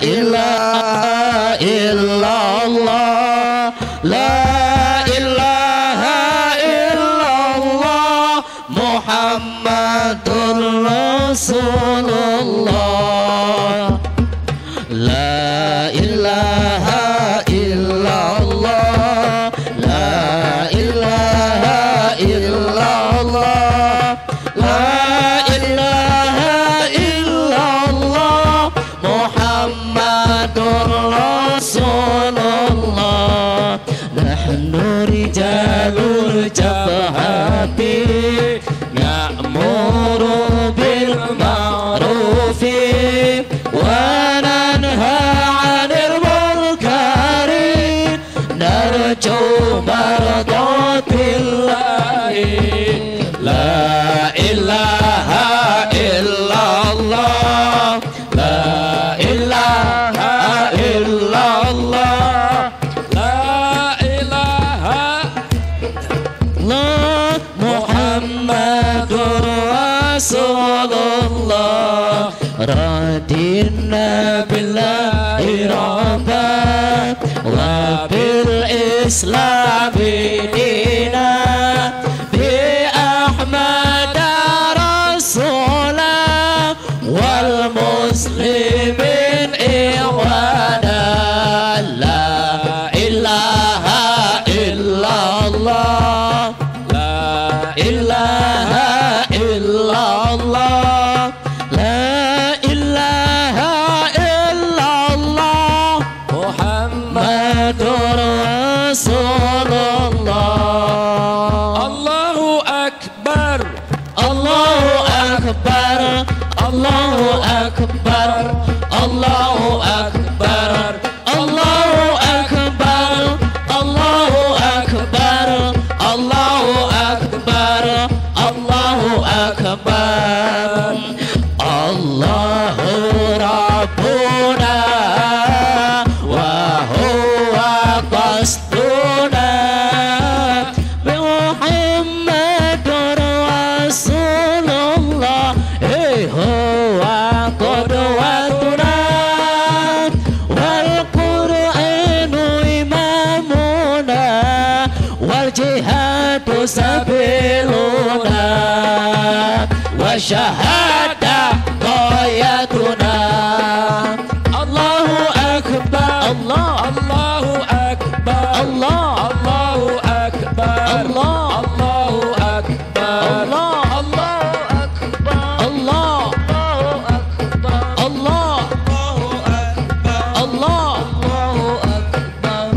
ilaha illallah, la ilaha illallah, Muhammadur Rasulullah. La ilaha illallah, la ilaha illallah, la ilaha illallah, Muhammadur Rasulullah. Nahnu rijalul jabhati na'muru bil ma'rufi wa nanha 'anil munkari narju mardatillahi. La ilaha illallah, la ilaha illallah, la ilaha illallah, Muhammadur Rasulullah. Radina billahi rabban wa bil islami dina, bi Ahmad rasulah wal muslimin ikhwana. La ilaha illallah, la ilaha illallah, la ilaha illallah, Muhammadur Rasulullah. Allahu akbar, Allahu akbar, Allahu akbar, Allahu akbar, Allahu akbar, Allahu akbar, Allahu akbar, Allahu akbar. Allahu Rabbuna wa huwa qasduna, bi Muhammadur Rasulullah, huwa qudwatuna wal Qur'anu imamuna wal jihadu sabiluna wa syahada ghayatuna. Allahu akbar, Allah, Allahu akbar, Allah, Allahu akbar, Allah, Allahu akbar, Allah, Allahu akbar, Allah, Allahu akbar, Allah, Allahu akbar, Allah, Allahu akbar.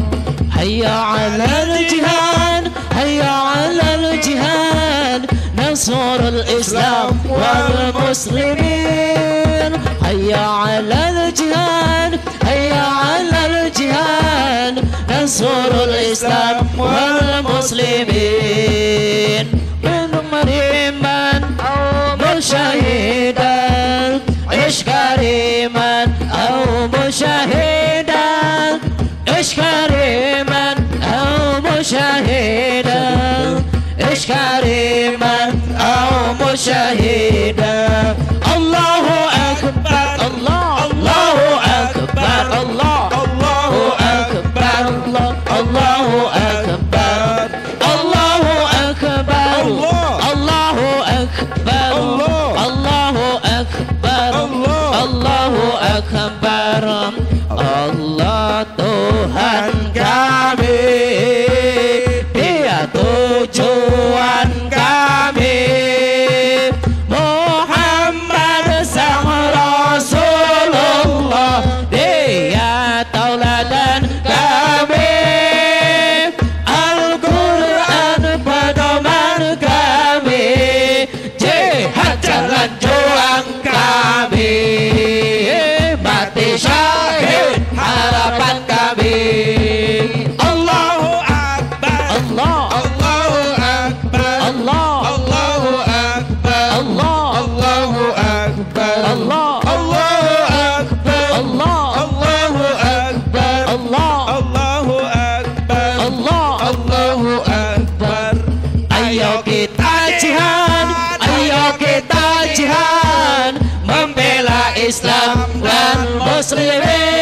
Hayya 'alal jihad, hayya 'alal jihad, nasrul Islam wal muslimin. Hayya 'alal jihad, hayya 'alal jihad, nasrul Islam wal muslimin. Min mariman aw musyahidan, ishkariman aw musyahidan, ishkariman aw musyahidan, ishkariman aw musyahidan. Allahu akbar, Allah, Allahu akbar, Allah, Allahu akbar, Allah, Allahu akbar, Allahu akbar, Allahu akbar, Allahu akbar, Allahu akbar. Allah Tuhan kami, Dia tujuan kami, Muhammad sang Rasulullah, Dia tauladan kami, Al-Quran pedoman kami, jihad jalan juang kami, mati syahid harapan kami. Allahu akbar, Allah, Allahu akbar, Allah, Allahu akbar, Allah, Allahu akbar, Allah, Allahu akbar, Allah, Allahu akbar, Allah, Allahu akbar, Allah, Allahu akbar. Ayo kita jihad, ayo kita jihad, membela Islam dan muslimin.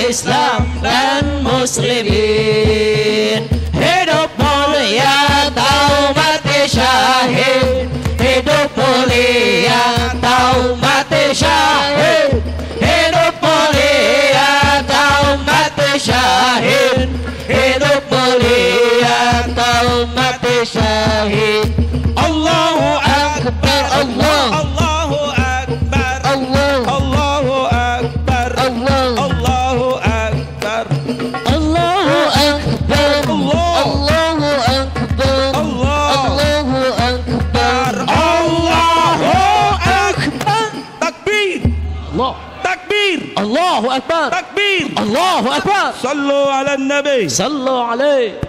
Islam dan muslimin. Hidup mulia atau mati syahid, hidup mulia atau mati syahid, hidup mulia atau mati syahid, hidup mulia atau mati syahid. Allahu Akbar, Allahu Akbar, Allahu Akbar, Allahu Akbar, Allahu Akbar, Allahu Akbar, Allahu Akbar, Allahu Akbar. Takbir, takbir, Allahu Akbar, takbir, Allahu Akbar. Sallu ala nabi, sallu alaihi.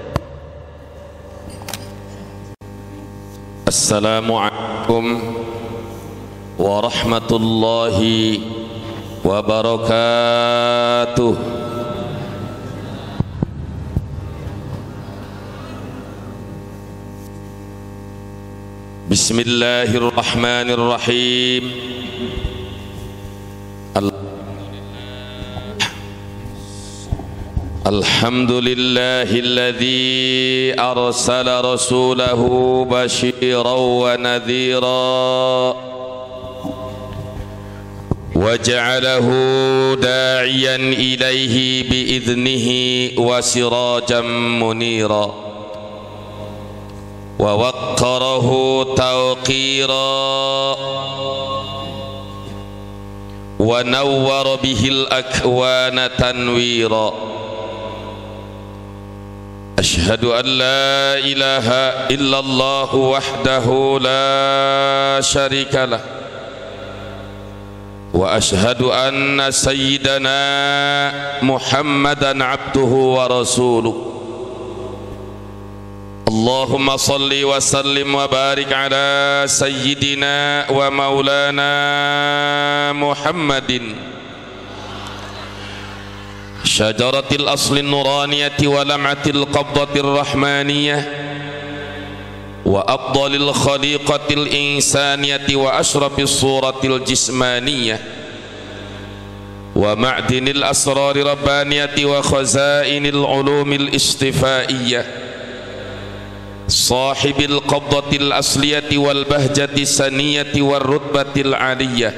Assalamualaikum warahmatullahi wabarakatuh. Bismillahirrahmanirrahim. Alhamdulillahilladzi arsala rasulahu basyiran wa nadhira wa ja'alahu da'iyan ilaihi bi'idhnihi wa sirajan munira wa waqqarahu tawqira wa nawwara bihil akwana tanwira. أشهد أن لا إله إلا الله وحده لا شريك له وأشهد أن سيدنا محمدا عبده ورسوله. اللهم صل وسلم وبارك على سيدنا ومولانا محمد شجرة الأصل النورانية ولمعة القبضة الرحمانية وأفضل الخليقة الإنسانية وأشرف الصورة الجسمانية ومعدن الأسرار الربانية وخزائن العلوم الاصطفائية صاحب القبضة الأصلية والبهجة السنية والرتبة العالية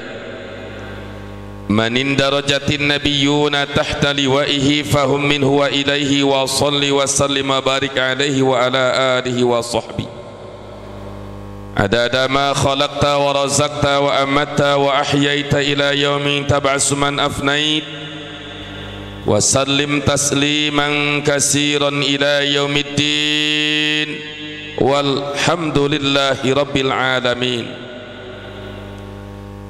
من اندرجت النبيون تحت لوائه فهم منه وإليه وصل وسلم وبارك عليه وعلى آله وصحبه عدد ما خلقت ورزقت وأمت وأحييت إلى يوم تبعث من أفنيت وسلم تسليما كثيرا إلى يوم الدين والحمد لله رب العالمين.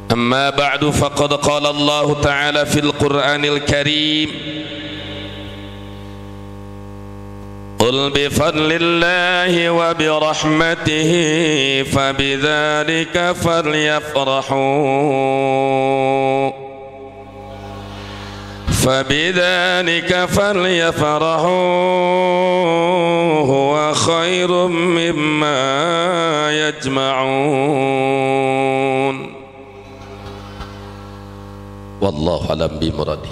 أما بعد فقد قال الله تعالى في القرآن الكريم قل بفضل الله وبرحمته فبذلك فليفرحوا هو خير مما يجمعون والله أعلم بمراده.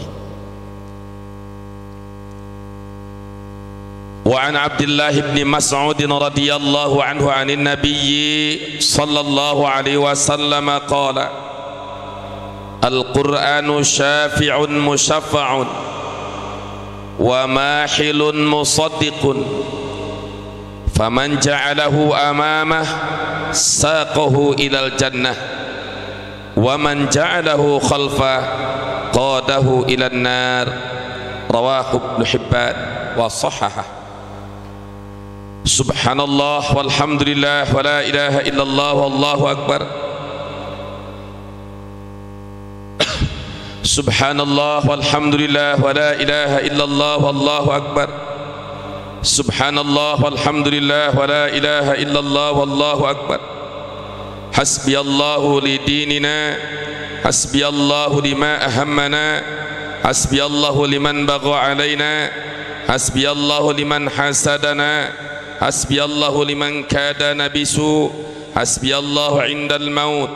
وعن عبد الله بن مسعود رضي الله عنه عن النبي صلى الله عليه وسلم قال القرآن شافع مشفع وماحل مصدق فمن جعله أمامه ساقه إلى الجنة ومن جعله خلفه قاده إلى النار رواه ابن حبان وصححه. سبحان الله والحمد لله ولا إله إلا الله والله أكبر. سبحان الله والحمد لله ولا إله إلا الله والله أكبر. سبحان الله والحمد لله ولا إله إلا الله والله أكبر. حسبي الله لديننا حسبي الله لما أهمنا حسبي الله لمن بغى علينا حسبي الله لمن حسدنا حسبي الله لمن كادنا بسوء حسبي الله عند الموت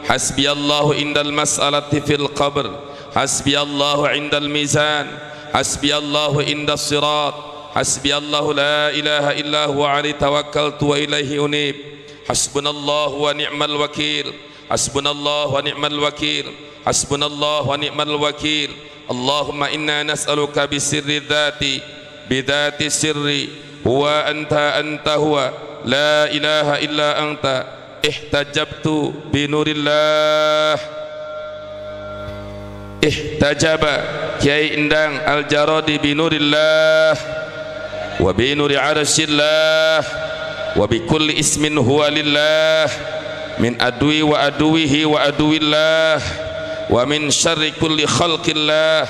حسبي الله عند المسألة في القبر حسبي الله عند الميزان hasbiyallahu indas sirat, hasbiyallahu la ilaha illa huwa alaihi tawakkaltu wa ilaihi unib, hasbunallahu wa ni'mal wakil, hasbunallahu wa ni'mal wakil, hasbunallahu wa ni'mal wakil. Allahumma inna nas'aluka bisirri dhati bidhati sirri huwa anta huwa la ilaha illa anta ihtajabtu binurillah. Ihtajaba Kiai Endang Al-Jaradi binurillah wa binuri arsyillah wa bikulli ismin huwa lillah min adwi wa aduwihi wa aduwillah wa min syarri kulli khalqillah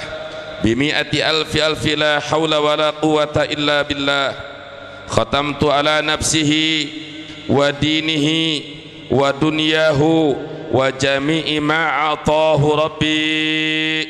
bimi'ati alfi la hawla wa la quwata illa billah. Khatamtu ala nafsihi wa dinihi wa dunyahu wa jami'i ma atahu rabbi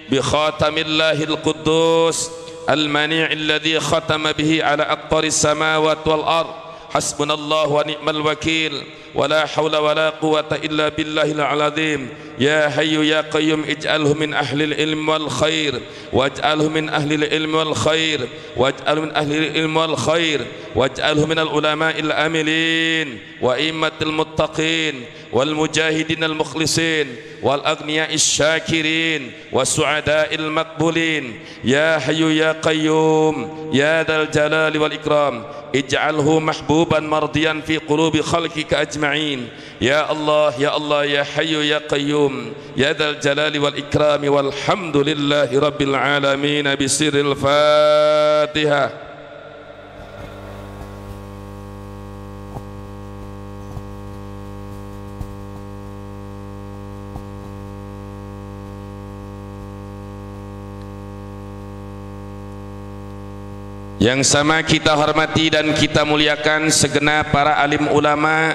bi khatamillahil quddus al-mani' alladhi khatama bihi ala aqtaris samawati wal ard. Hasbunallahu wa ni'mal wakil wa la hawla wa la quwata illa billahil azim. Ya hayyu ya qayyum ij'alhu min ahlil ilmi wal khair waj'alhu min ahlil ilmi wal khair waj'alhu min ahlil ilmi wal khair waj'alhu minal ulama'il amilin wa immatil muttaqin wal mujahidin al mukhlisin wal aghniya'is syakirin was su'ada'il maqbulin. Ya hayyu ya qayyum ya dzal jalali wal ikram ij'alhu mahbuban mardiyan fi qulubi khalqika ajma'in. Ya Allah ya Allah ya hayyu ya qayyum ya dzal jalali wal ikrami walhamdulillahi rabbil alamin. Bisirril Fatihah. Yang sama kita hormati dan kita muliakan segenap para alim ulama,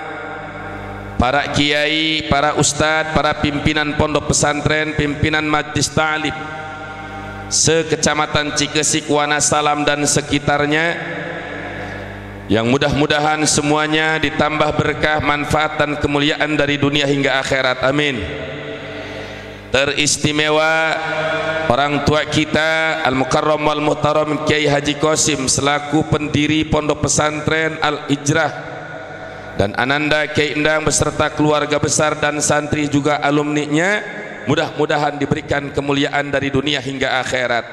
para kiai, para ustadz, para pimpinan pondok pesantren, pimpinan majlis ta'lim sekecamatan Cikesik, Wanasalam dan sekitarnya, yang mudah-mudahan semuanya ditambah berkah, manfaat dan kemuliaan dari dunia hingga akhirat, amin. Teristimewa orang tua kita Al-Mukarram wal Muhtaram Kiai Haji Qasim selaku pendiri pondok pesantren Al-Hijrah, dan Ananda Kiai Endang beserta keluarga besar dan santri juga alumninya, mudah-mudahan diberikan kemuliaan dari dunia hingga akhirat,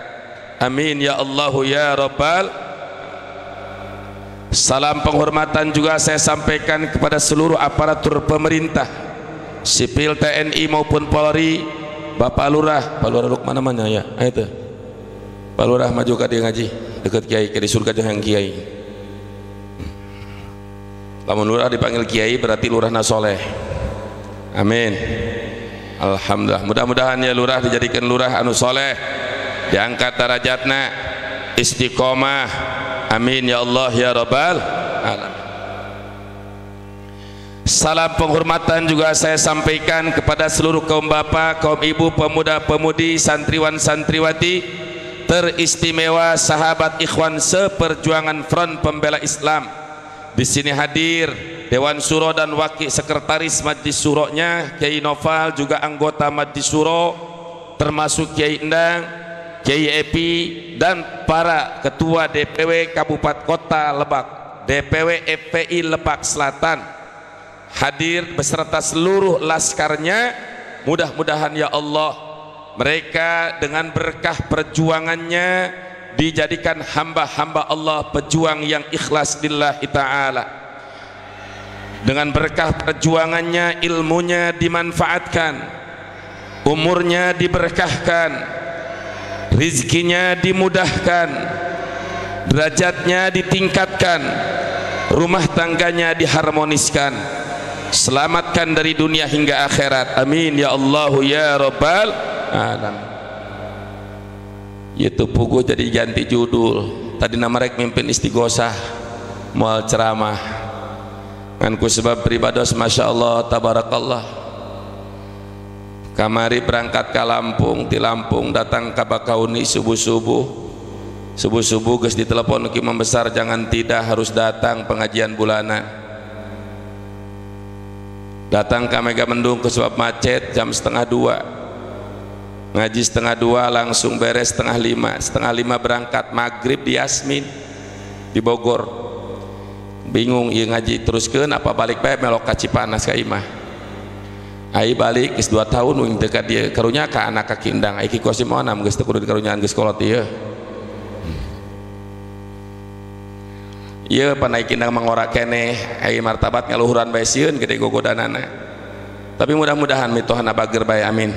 amin ya Allahu ya Rabbal. Salam penghormatan juga saya sampaikan kepada seluruh aparatur pemerintah, sipil TNI maupun Polri. Bapak Lurah, Pak Lurah mana mana ya? Itu Pak Lurah maju ke dia ngaji dekat Kiai, ke di surga jangan Kiai. Lamun Lurah dipanggil Kiai berarti Lurah nasoleh, amin. Alhamdulillah, mudah-mudahan ya Lurah dijadikan Lurah anu soleh, diangkat derajatna, istiqomah, amin ya Allah ya Rabbal alamin. Salam penghormatan juga saya sampaikan kepada seluruh kaum bapak, kaum ibu, pemuda, pemudi, santriwan, santriwati, teristimewa sahabat ikhwan seperjuangan Front Pembela Islam. Di sini hadir Dewan Syuro dan Wakil Sekretaris Majlis Syuronya Kiai Noval, juga anggota Majlis Syuro termasuk Kiai Endang, Kiai Epi, dan para ketua DPW Kabupaten Kota Lebak, DPW FPI Lebak Selatan hadir beserta seluruh laskarnya. Mudah-mudahan ya Allah mereka dengan berkah perjuangannya dijadikan hamba-hamba Allah, pejuang yang ikhlas lillahi ta'ala. Dengan berkah perjuangannya ilmunya dimanfaatkan, umurnya diberkahkan, rizkinya dimudahkan, derajatnya ditingkatkan, rumah tangganya diharmoniskan. Selamatkan dari dunia hingga akhirat, amin ya Allahu ya Rabbal alamin. Itu pugu jadi ganti judul, tadi nama rek mimpin istighosah mual ceramah nganku sebab beribados masya Allah tabarakallah. Kamari berangkat ke Lampung, di Lampung datang ke Bakauni subuh-subuh geus ditelepon ke imam besar, jangan tidak harus datang pengajian bulanan. Datang ke Megamendung ke sebab macet jam 1:30. ngaji setengah 2 langsung beres setengah 5 berangkat maghrib di Yasmin di Bogor. Bingung ieu ngaji teruskeun apa balik bae melok ka Cipanas ka imah. Ai balik geus 2 tahun wing teu ka dieu karunya ka anak ka kindang ai ki kosim onam geus teu kudu dikarunyaan geus kolot ieu. Ieu panai kindang mangora keneh ai martabat ngaluhuran bae sieun gede gogodanana. Tapi mudah-mudahan mitohana bager bae amin.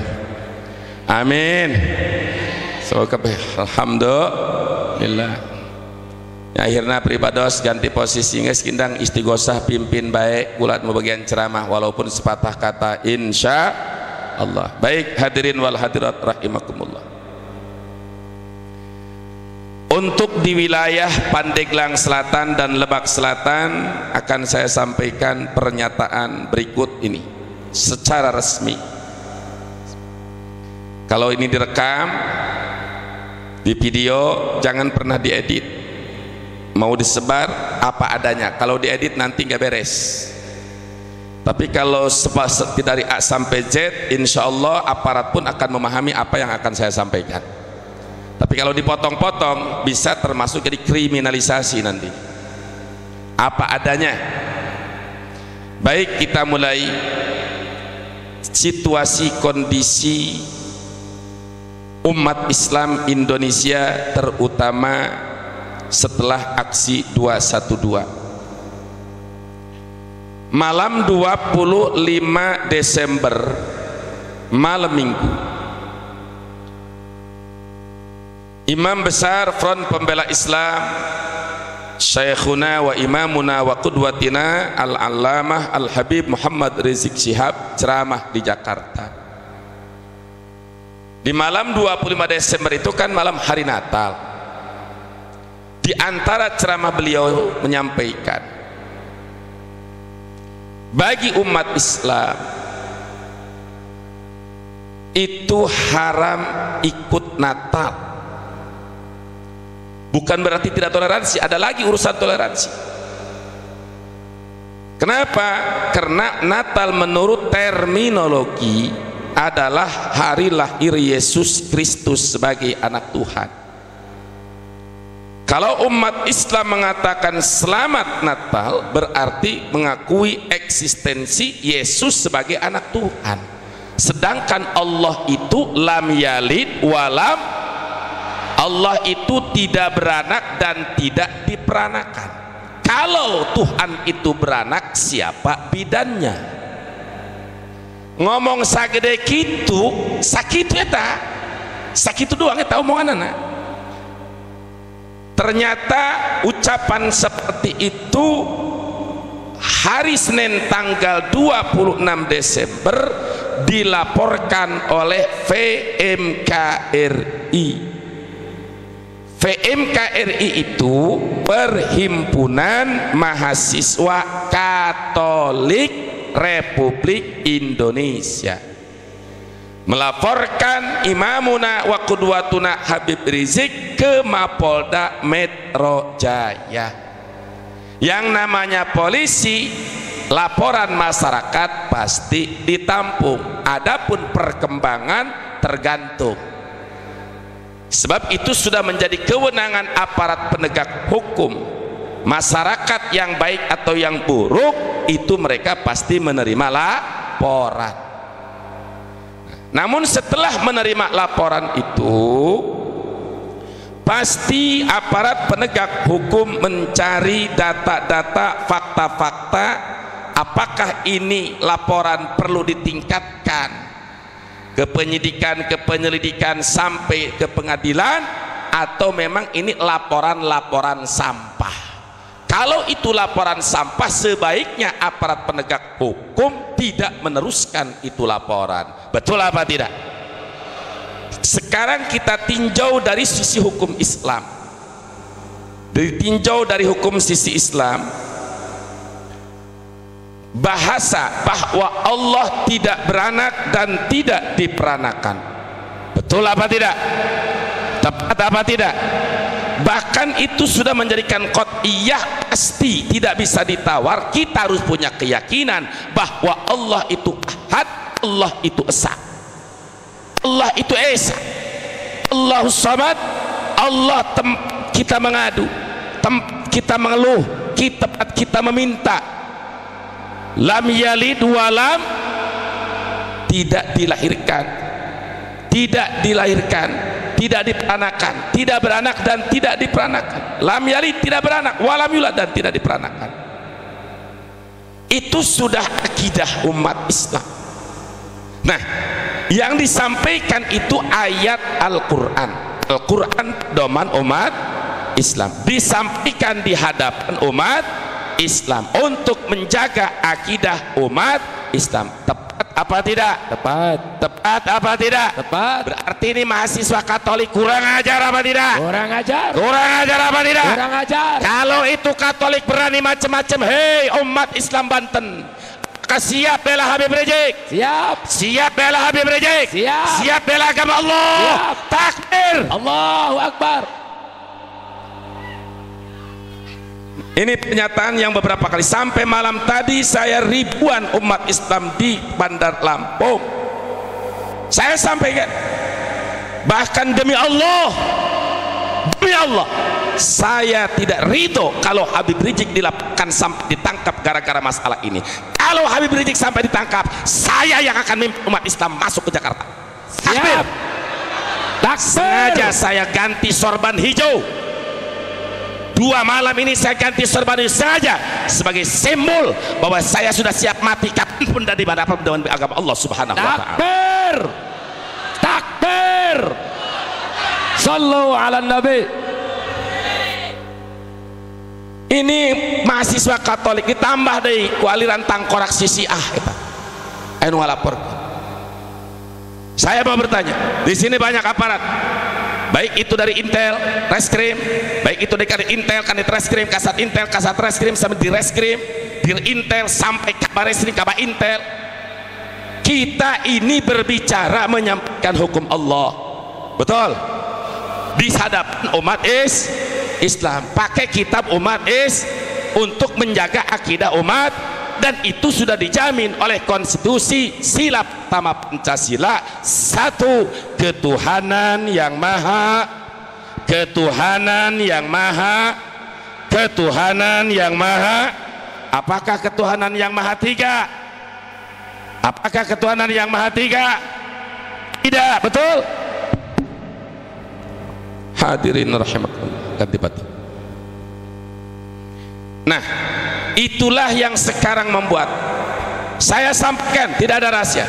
Amin. Semoga alhamdulillah. Akhirnya pribados ganti posisi geus kindang istighosah pimpin baik ulat bagian ceramah walaupun sepatah kata insya Allah. Baik hadirin wal hadirat rahimakumullah. Untuk di wilayah Pandeglang Selatan dan Lebak Selatan akan saya sampaikan pernyataan berikut ini secara resmi. Kalau ini direkam di video jangan pernah diedit, mau disebar apa adanya. Kalau diedit nanti nggak beres. Tapi kalau dari A sampai Z insya Allah aparat pun akan memahami apa yang akan saya sampaikan. Tapi kalau dipotong-potong bisa termasuk jadi kriminalisasi nanti. Apa adanya. Baik, kita mulai situasi kondisi umat Islam Indonesia terutama setelah aksi 212. Malam 25 Desember malam Minggu, Imam besar Front Pembela Islam Syekhuna wa imamuna wa qudwatina Al-Allamah Al-Habib Muhammad Rizik Syihab ceramah di Jakarta. Di malam 25 Desember itu kan malam hari Natal. Di antara ceramah beliau menyampaikan, bagi umat Islam itu haram ikut Natal. Bukan berarti tidak toleransi, ada lagi urusan toleransi. Kenapa? Karena Natal menurut terminologi adalah hari lahir Yesus Kristus sebagai anak Tuhan. Kalau umat Islam mengatakan selamat Natal berarti mengakui eksistensi Yesus sebagai anak Tuhan. Sedangkan Allah itu lam yalid walam, Allah itu tidak beranak dan tidak diperanakan. Kalau Tuhan itu beranak, siapa bidannya? Ngomong sagede kitu sakit eta sakit doang eta omongan anak. Ternyata ucapan seperti itu hari Senin tanggal 26 Desember dilaporkan oleh VMKRI. VMKRI itu Perhimpunan Mahasiswa Katolik Republik Indonesia, melaporkan imamuna wa qudwatuna Habib Rizik ke Mapolda Metro Jaya. Yang namanya polisi, laporan masyarakat pasti ditampung, adapun perkembangan tergantung. Sebab itu sudah menjadi kewenangan aparat penegak hukum. Masyarakat yang baik atau yang buruk itu mereka pasti menerima laporan. Namun setelah menerima laporan itu pasti aparat penegak hukum mencari data-data, fakta-fakta, apakah ini laporan perlu ditingkatkan ke penyidikan, ke penyelidikan sampai ke pengadilan, atau memang ini laporan-laporan sampah. Kalau itu laporan sampah, sebaiknya aparat penegak hukum tidak meneruskan itu laporan. Betul apa tidak? Sekarang kita tinjau dari sisi hukum Islam. Ditinjau dari hukum sisi Islam, bahasa bahwa Allah tidak beranak dan tidak diperanakan. Betul apa tidak? Tepat apa tidak? Bahkan itu sudah menjadikan qat'iyah, pasti tidak bisa ditawar. Kita harus punya keyakinan bahwa Allah itu ahad, Allah itu esa. Allah itu esa, Allahus Samad. Allah kita mengadu, kita mengeluh, kita meminta. Lam yalid walam, tidak dilahirkan, tidak diperanakan, tidak beranak dan tidak diperanakan. Lam yalid, tidak beranak, walam yulad, dan tidak diperanakan. Itu sudah akidah umat Islam. Nah, yang disampaikan itu ayat Al-Quran. Al-Quran doman umat Islam, disampaikan di hadapan umat Islam untuk menjaga akidah umat Islam. Tepat apa tidak? Tepat. Tepat apa tidak? Tepat. Berarti ini mahasiswa Katolik kurang ajar apa tidak? Kurang ajar. Kurang ajar apa tidak? Kurang ajar. Kalau itu Katolik berani macam-macam, hei umat Islam Banten, siap bela Habib Rizik? Siap bela Habib Rizik? Siap bela agama Allah? Siap. Takbir, Allahu Akbar. Ini pernyataan yang beberapa kali, sampai malam tadi saya ribuan umat Islam di Bandar Lampung saya sampaikan, bahkan demi Allah saya tidak ridho kalau Habib Rizik dilaporkan sampai ditangkap gara-gara masalah ini. Kalau Habib Rizik sampai ditangkap, saya yang akan memimpin umat Islam masuk ke Jakarta. Takbir. Sengaja saya ganti sorban hijau. 2 malam ini saya ganti sorban hijau saja sebagai simbol bahwa saya sudah siap mati kapanpun dan dimanapun dengan agama Allah Subhanahu wa Ta'ala. Takbir. Takbir. Sallu ala Nabi. Ini mahasiswa Katolik ditambah dari kualiran tangkorak sisiah kita. Anu ngalapor. Saya mau bertanya, di sini banyak aparat, baik itu dari Intel, Reskrim, baik itu dari Intel, Kanit Reskrim, Kasat Intel, Kasat Reskrim, sampai di Reskrim, di Intel sampai Kabar Reskrim, Kabar Intel. Kita ini berbicara menyampaikan hukum Allah, betul? Di hadapan umat Islam, pakai kitab umat untuk menjaga akidah umat, dan itu sudah dijamin oleh konstitusi sila pertama Pancasila. 1, ketuhanan yang maha, ketuhanan yang maha, ketuhanan yang maha. Apakah ketuhanan yang maha 3? Apakah ketuhanan yang maha 3? Tidak, betul? Hadirin rahimakumullah, ganti batu. Nah, itulah yang sekarang membuat saya sampaikan, tidak ada rahasia,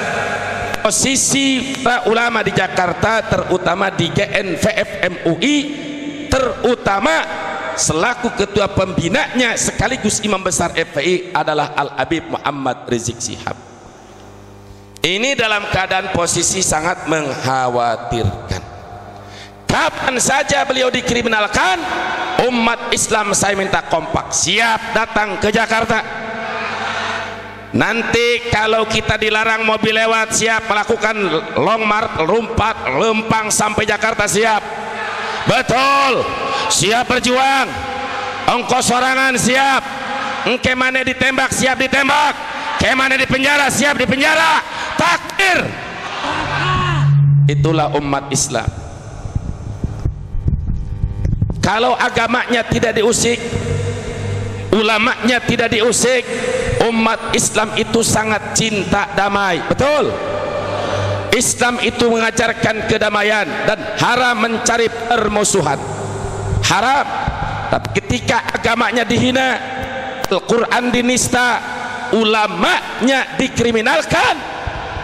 posisi para ulama di Jakarta, terutama di GNVF MUI, terutama selaku ketua pembinanya sekaligus imam besar FPI adalah Al-Habib Muhammad Rizik Syihab. Ini dalam keadaan posisi sangat mengkhawatirkan. Kapan saja beliau dikriminalkan, umat Islam saya minta kompak, siap datang ke Jakarta. Nanti kalau kita dilarang mobil lewat, siap melakukan long march, lempang sampai Jakarta, siap. Betul, siap berjuang. Ongkos sorangan siap. Engke mana ditembak, siap ditembak. Ke mana di penjara, siap di penjara. Takbir. Itulah umat Islam. Kalau agamanya tidak diusik, ulamanya tidak diusik, umat Islam itu sangat cinta damai, betul? Islam itu mengajarkan kedamaian dan haram mencari permusuhan, haram. Tapi ketika agamanya dihina, Al-Quran dinista, ulamanya dikriminalkan,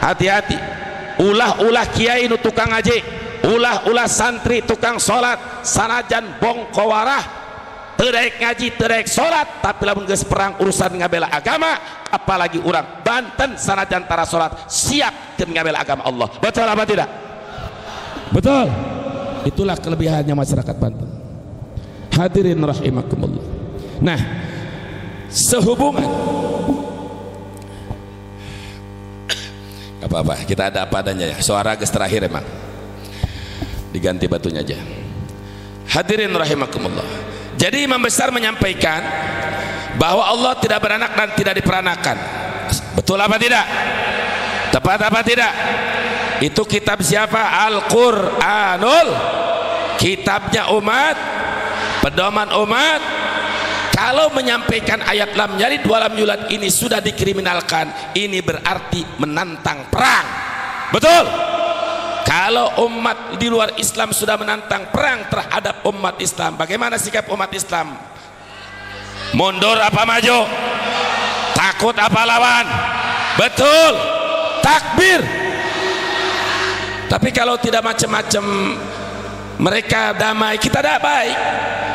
hati-hati. Ulah-ulah kiai nu tukang ngaji, ulah-ulah santri tukang sholat, sanajan bongkowarah, terdaik ngaji, terdaik sholat, tapi lamun geus perang urusan ngabela agama, apalagi orang Banten sanajan tara sholat siap dan ngabela agama Allah. Betul apa tidak? Betul. Itulah kelebihannya masyarakat Banten. Hadirin rahimakumullah. Nah, sehubungan apa-apa, kita ada apa adanya ya. Suara geus terakhir emang. Diganti batunya aja. Hadirin rahimakumullah. Jadi imam besar menyampaikan bahwa Allah tidak beranak dan tidak diperanakan. Betul apa tidak? Tepat apa tidak? Itu kitab siapa? Al-Qur'anul, kitabnya umat, pedoman umat. Kalau menyampaikan ayat lam yalid wa lam yulad ini sudah dikriminalkan, ini berarti menantang perang. Betul? Kalau umat di luar Islam sudah menantang perang terhadap umat Islam, bagaimana sikap umat Islam? Mundur apa maju? Takut apa lawan? Betul, takbir. Tapi kalau tidak macam-macam, mereka damai, kita tidak baik.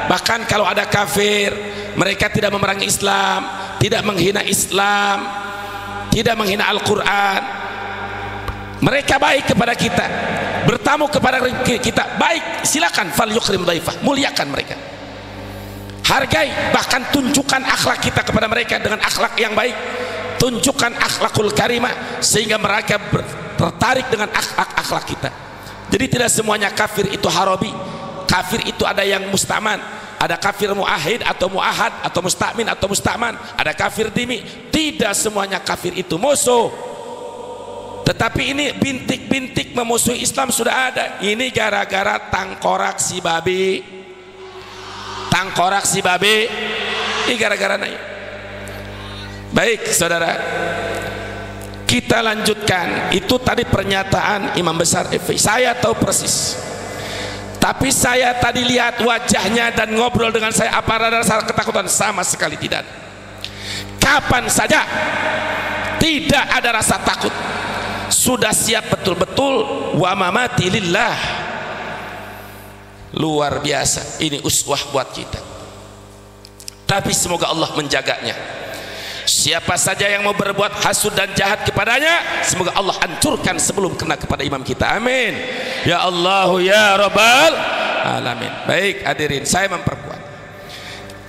Bahkan kalau ada kafir, mereka tidak memerangi Islam, tidak menghina Islam, tidak menghina Al-Quran. Mereka baik kepada kita, bertamu kepada kita baik, silakan, fal yukrim dhaifah, muliakan mereka, hargai, bahkan tunjukkan akhlak kita kepada mereka dengan akhlak yang baik. Tunjukkan akhlakul karimah sehingga mereka tertarik dengan akhlak kita. Jadi tidak semuanya kafir itu harabi. Kafir itu ada yang mustaman, ada kafir muahid atau muahad, atau mustamin atau mustaman, ada kafir dimi. Tidak semuanya kafir itu musuh. Tetapi ini bintik-bintik memusuhi Islam sudah ada. Ini gara-gara tangkorak si babi. Tangkorak si babi. Ini gara-gara naik. Baik saudara, kita lanjutkan. Itu tadi pernyataan Imam Besar FPI, saya tahu persis. Tapi saya tadi lihat wajahnya dan ngobrol dengan saya, apa ada rasa ketakutan? Sama sekali tidak. Kapan saja tidak ada rasa takut, sudah siap betul-betul. Wa mamati lillah. Luar biasa, ini uswah buat kita. Tapi semoga Allah menjaganya. Siapa saja yang mau berbuat hasud dan jahat kepadanya, semoga Allah hancurkan sebelum kena kepada imam kita. Amin ya Allah ya Rabbal alamin. Baik hadirin, saya memperkuat,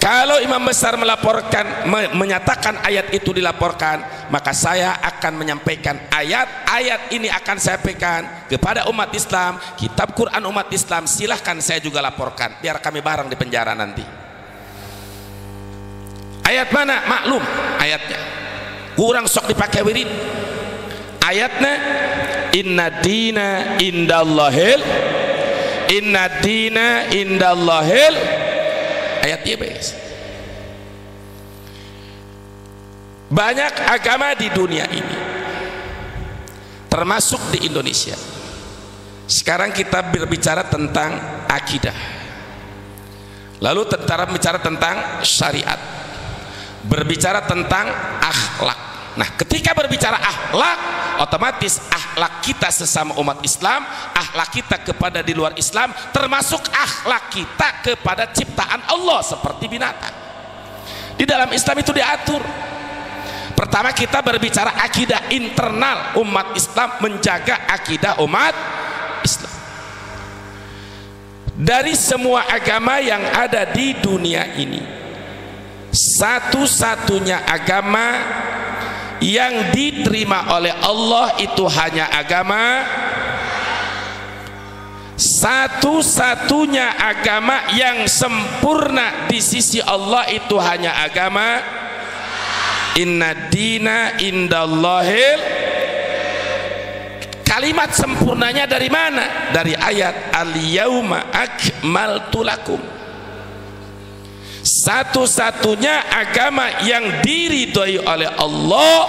kalau imam besar melaporkan, menyatakan ayat itu dilaporkan, maka saya akan menyampaikan ayat ini akan saya sampaikan kepada umat Islam, kitab Quran umat Islam. Silahkan saya juga laporkan, biar kami bareng di penjara nanti. Ayat mana? Maklum ayatnya, kurang sok dipakai wirid. Ayatnya inna dina indallahil, inna dina indallahil. Ayatnya guys. Banyak agama di dunia ini, termasuk di Indonesia. Sekarang kita berbicara tentang akidah, lalu bicara tentang syariat, berbicara tentang akhlak. Nah, ketika berbicara akhlak, otomatis akhlak kita sesama umat Islam, akhlak kita kepada di luar Islam, termasuk akhlak kita kepada ciptaan Allah seperti binatang. Di dalam Islam itu diatur. Pertama kita berbicara akidah internal umat Islam, menjaga akidah umat Islam. Dari semua agama yang ada di dunia ini, satu-satunya agama yang diterima oleh Allah itu hanya agama, satu-satunya agama yang sempurna di sisi Allah itu hanya agama inna dina indallahil. Kalimat sempurnanya dari mana? Dari ayat al-yauma akmaltu lakum. Satu-satunya agama yang diridhoi oleh Allah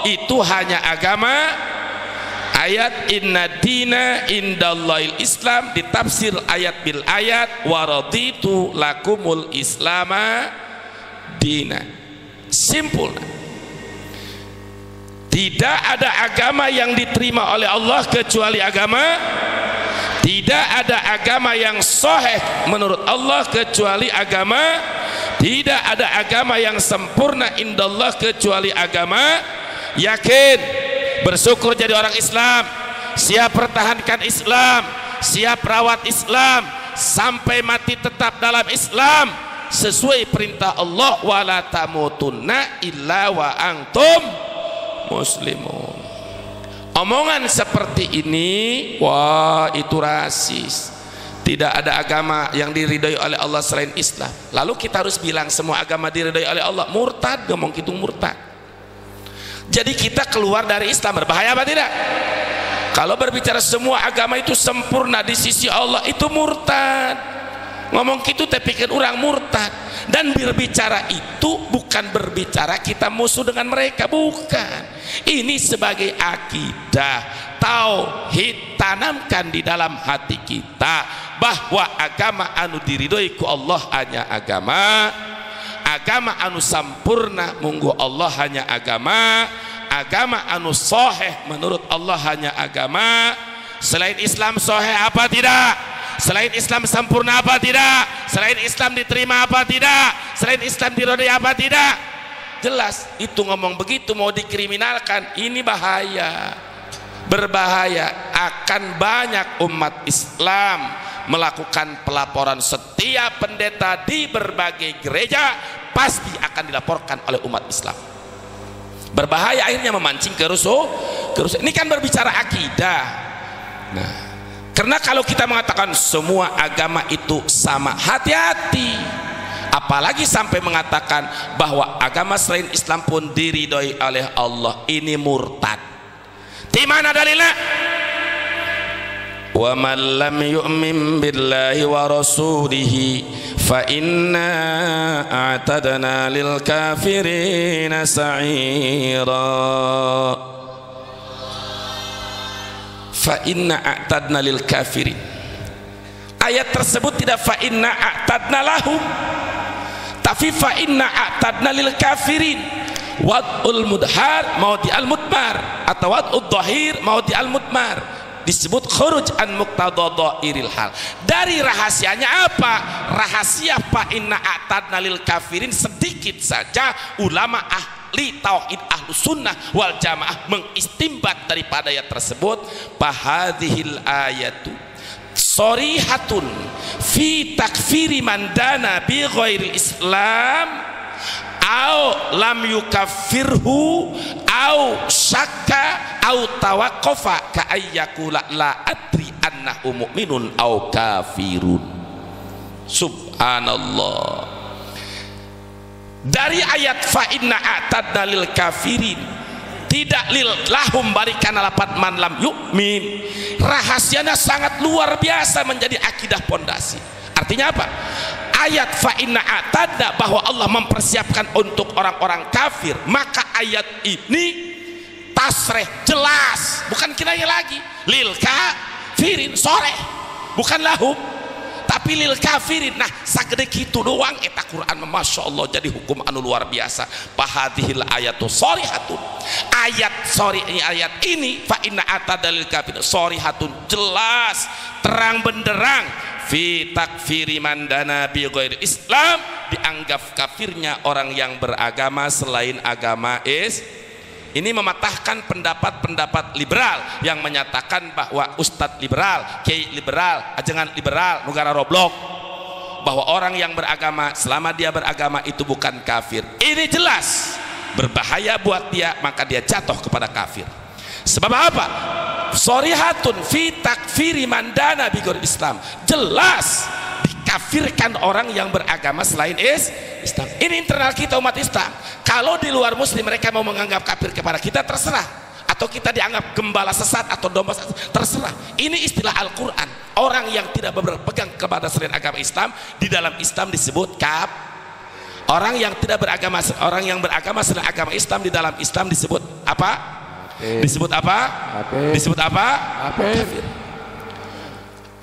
itu hanya agama ayat inna dina indallahil Islam, ditafsir ayat bil ayat wa raditu lakumul islama dina. Simpul. Tidak ada agama yang diterima oleh Allah kecuali agama, tidak ada agama yang sahih menurut Allah kecuali agama, tidak ada agama yang sempurna indallah kecuali agama. Yakin, bersyukur jadi orang Islam, siap pertahankan Islam, siap rawat Islam sampai mati tetap dalam Islam sesuai perintah Allah, wala tamutunna illa wa antum muslimun. Omongan seperti ini, wah itu rasis. Tidak ada agama yang diridhoi oleh Allah selain Islam. Lalu kita harus bilang semua agama diridhoi oleh Allah. Murtad, ngomong gitu murtad. Jadi kita keluar dari Islam, berbahaya apa tidak? Kalau berbicara semua agama itu sempurna di sisi Allah, itu murtad. Ngomong gitu tapi pikir orang murtad. Dan berbicara itu bukan berbicara kita musuh dengan mereka, bukan. Ini sebagai akidah tauhid, tanamkan di dalam hati kita bahwa agama anu diridhoi ku Allah hanya agama anu sampurna munggu Allah hanya agama anu sahih menurut Allah hanya agama. Selain Islam sahih apa tidak? Selain Islam sempurna apa tidak? Selain Islam diterima apa tidak? Selain Islam diridhoi apa tidak? Jelas itu ngomong begitu mau dikriminalkan, ini bahaya, berbahaya. Akan banyak umat Islam melakukan pelaporan. Setiap pendeta di berbagai gereja pasti akan dilaporkan oleh umat Islam. Berbahaya, akhirnya memancing kerusuhan. Ini kan berbicara akidah. Nah, karena kalau kita mengatakan semua agama itu sama, hati-hati. Apalagi sampai mengatakan bahwa agama selain Islam pun diridhoi oleh Allah, ini murtad. Di mana dalilnya? Wa man lam yu'min billahi wa rasulihi fa inna a'tadna lil kafirina sa'ira. Fa inna a'tadna lil kafirin. Ayat tersebut tidak fa inna a'tadna lahum, tapi fa inna a'tadna lil kafirin. Wad'ul mudhar maudi al mudmar atau wad'ud dhahir maudi al mudmar, disebut khuruj an muqtada dhairil hal. Dari rahasianya apa? Rahasia fa inna a'tadna lil kafirin sedikit saja ulama ahli tauhid ahlus sunnah wal jamaah mengistimbat daripada ayat tersebut. Fahadhil ayatu shorihatun fi takfiri man dana bi ghairil Islam au lam yukaffirhu au syakka au tawaqqafa ka ayyakula la adri annahu mu'minun au kafirun. Subhanallah. Dari ayat fa inna a'tadna lil kafirin, tidak lil lahum barikan lapat man lam yu'min, rahasianya sangat luar biasa menjadi akidah pondasi. Artinya apa? Ayat fa inna a'tadna bahwa Allah mempersiapkan untuk orang-orang kafir, maka ayat ini tasreh jelas, bukan kinayah lagi. Lil kafirin sore, bukan lahum, tapi lil kafirin. Nah, sagede kitu doang eta Quran, masya Allah, jadi hukum anu luar biasa. Fahadhil ayatu shorihatun, ayat ini fa inna a'tadna lil kafirin shorihatun, jelas terang benderang fi takfiri mandana bi ghairi Islam, dianggap kafirnya orang yang beragama selain agama ini mematahkan pendapat-pendapat liberal yang menyatakan bahwa ustadz liberal, kiai liberal, ajengan liberal, negara roblok, bahwa orang yang beragama selama dia beragama itu bukan kafir. Ini jelas berbahaya buat dia, maka dia jatuh kepada kafir. Sebab apa? Shorihatun fi takfiri mandana bi ghairi Islam, jelas dikafirkan orang yang beragama selain Islam. Ini internal kita umat Islam. Kalau di luar muslim mereka mau menganggap kafir kepada kita, terserah. Atau kita dianggap gembala sesat atau domba sesat, terserah. Ini istilah Al-Quran. Orang yang tidak berpegang kepada selain agama Islam, di dalam Islam disebut kafir. Orang yang tidak beragama, orang yang beragama selain agama Islam, di dalam Islam disebut apa? Disebut apa? Disebut apa? Kafir.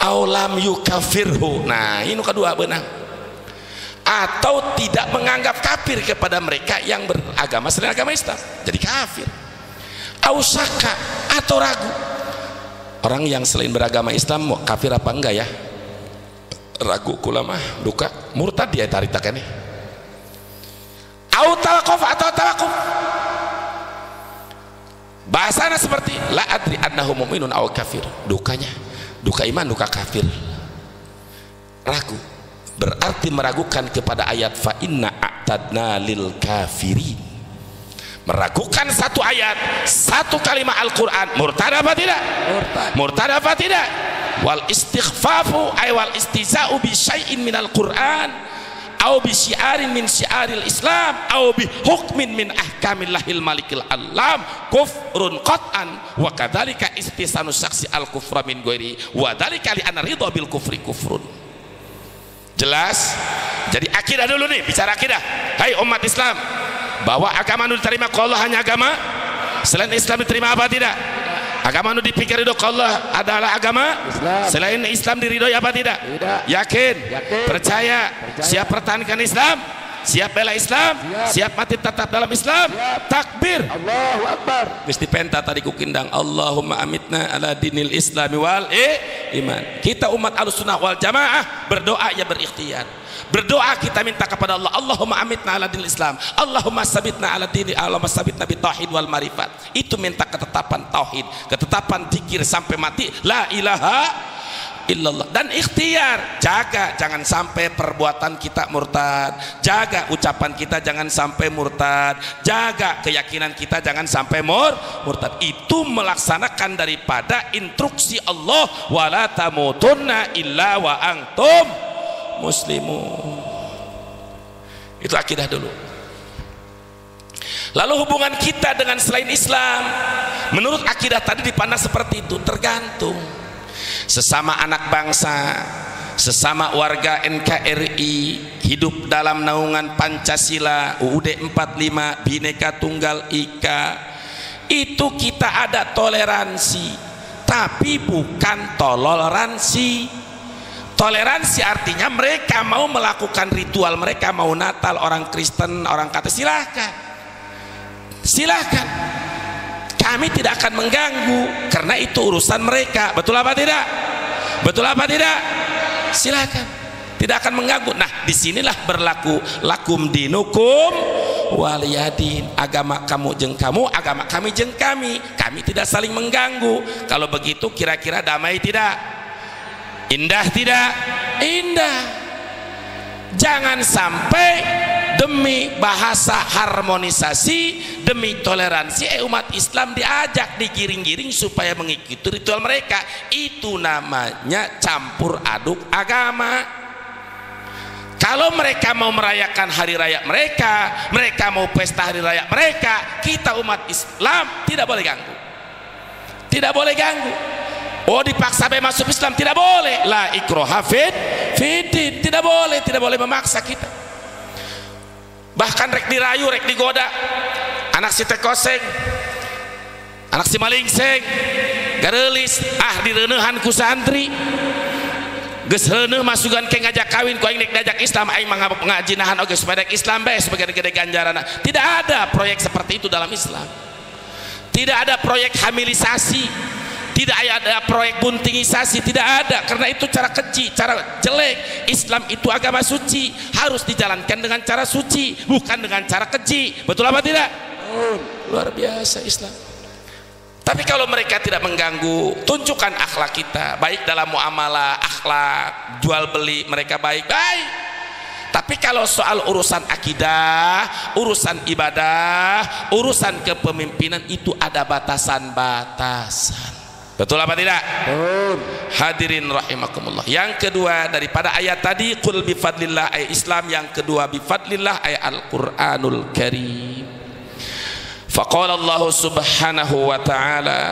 Aulam yukafirhu. Nah, ini kedua benang. Atau tidak menganggap kafir kepada mereka yang beragama selain agama Islam, jadi kafir. Ausaka, atau ragu. Orang yang selain beragama Islam mau kafir apa enggak ya? Ragu kula mah duka murtad dia taritakan nih. Au tawaquf, atau tawaquf. Bahasanya seperti la adri annahu mu'minun aw kafir. Dukanya duka iman, duka kafir. Ragu berarti meragukan kepada ayat fa inna a'tadna lil kafirin. Meragukan satu ayat, satu kalimat Al-Quran, murtad apa tidak? Murtad apa tidak? Wal istighfafu ay wal istihza'u bi syai'in minal Quran au bi syi'arin min syi'aril Islam au bi hukmin min ahkamillahil malikil alam kufrun qat'an wa kadzalika istisanu saksi al kufra min ghairi wa dzalika li anna ridha bil kufri kufrun. Jelas? Jadi akidah dulu nih, bicara akidah. Hai umat Islam, bahwa agama nu diterima ku Allah hanya agama, selain Islam diterima apa tidak? Agama nu dipikir ridho Allah adalah agama Islam. Selain Islam diridhoi apa tidak? Tidak. Yakin? Percaya? Siap pertahankan Islam? Siap bela Islam? Siap mati tetap dalam Islam? Takbir. Allahu Akbar. Gusti penta tadi kukindang Allahumma amitna ala dinil Islami wal iman. Kita umat Ahlussunnah wal Jamaah berdoa ya berikhtiar. Berdoa kita minta kepada Allah, Allahumma amitna ala dinil Islam, Allahumma sabitna ala dini, Allahumma sabitna bi tauhid wal marifat. Itu minta ketetapan tauhid, ketetapan zikir sampai mati la ilaha illallah, dan ikhtiar. Jaga jangan sampai perbuatan kita murtad, jaga ucapan kita jangan sampai murtad, jaga keyakinan kita jangan sampai murtad. Itu melaksanakan daripada instruksi Allah, wala tamutunna illa wa antum muslimun. Itu akidah dulu. Lalu hubungan kita dengan selain Islam menurut akidah tadi dipandang seperti itu, tergantung. Sesama anak bangsa, sesama warga NKRI, hidup dalam naungan Pancasila, UUD 45, Bhinneka Tunggal Ika, itu kita ada toleransi, tapi bukan toleransi. Toleransi artinya mereka mau melakukan ritual mereka, mau Natal, orang Kristen, orang Katolik, silahkan, silahkan. Kami tidak akan mengganggu karena itu urusan mereka. Betul apa tidak? Betul apa tidak? Silahkan, tidak akan mengganggu. Nah, disinilah berlaku lakum dinukum waliyadin. Agama kamu jeng kamu, agama kami jeng kami. Kami tidak saling mengganggu. Kalau begitu kira-kira damai tidak? Indah tidak? Indah. Jangan sampai demi bahasa harmonisasi, demi toleransi umat Islam diajak digiring-giring supaya mengikuti ritual mereka. Itu namanya campur aduk agama. Kalau mereka mau merayakan hari raya mereka, mereka mau pesta hari raya mereka, kita umat Islam tidak boleh ganggu. Tidak boleh ganggu. Oh, dipaksa masuk Islam tidak boleh. La ikraha fiddin, tidak boleh memaksa kita. Bahkan rek dirayu, rek digoda. Anak si tekoseng, anak si malingseng, garelis, direunehan ku santri. Geus heuneuh masukan ke ngajak kawin ku aing nek diajak Islam aing mah ngajinahan oge supaya Islam bae sebagai gede ganjaranna. Tidak ada proyek seperti itu dalam Islam. Tidak ada proyek hamilisasi. Tidak ada proyek buntingisasi, tidak ada, karena itu cara keji, cara jelek. Islam itu agama suci, harus dijalankan dengan cara suci, bukan dengan cara keji. Betul apa tidak? Luar biasa Islam. Tapi kalau mereka tidak mengganggu, tunjukkan akhlak kita, baik dalam muamalah, akhlak, jual beli mereka baik-baik. Tapi kalau soal urusan akidah, urusan ibadah, urusan kepemimpinan, itu ada batasan-batasan. Betul apa tidak? Betul. Hadirin rahimakumullah. Yang kedua daripada ayat tadi, qul bi fadlillah ay Islam, yang kedua bi fadlillah ay Al-Qur'anul Karim. Faqala Allah Subhanahu wa ta'ala,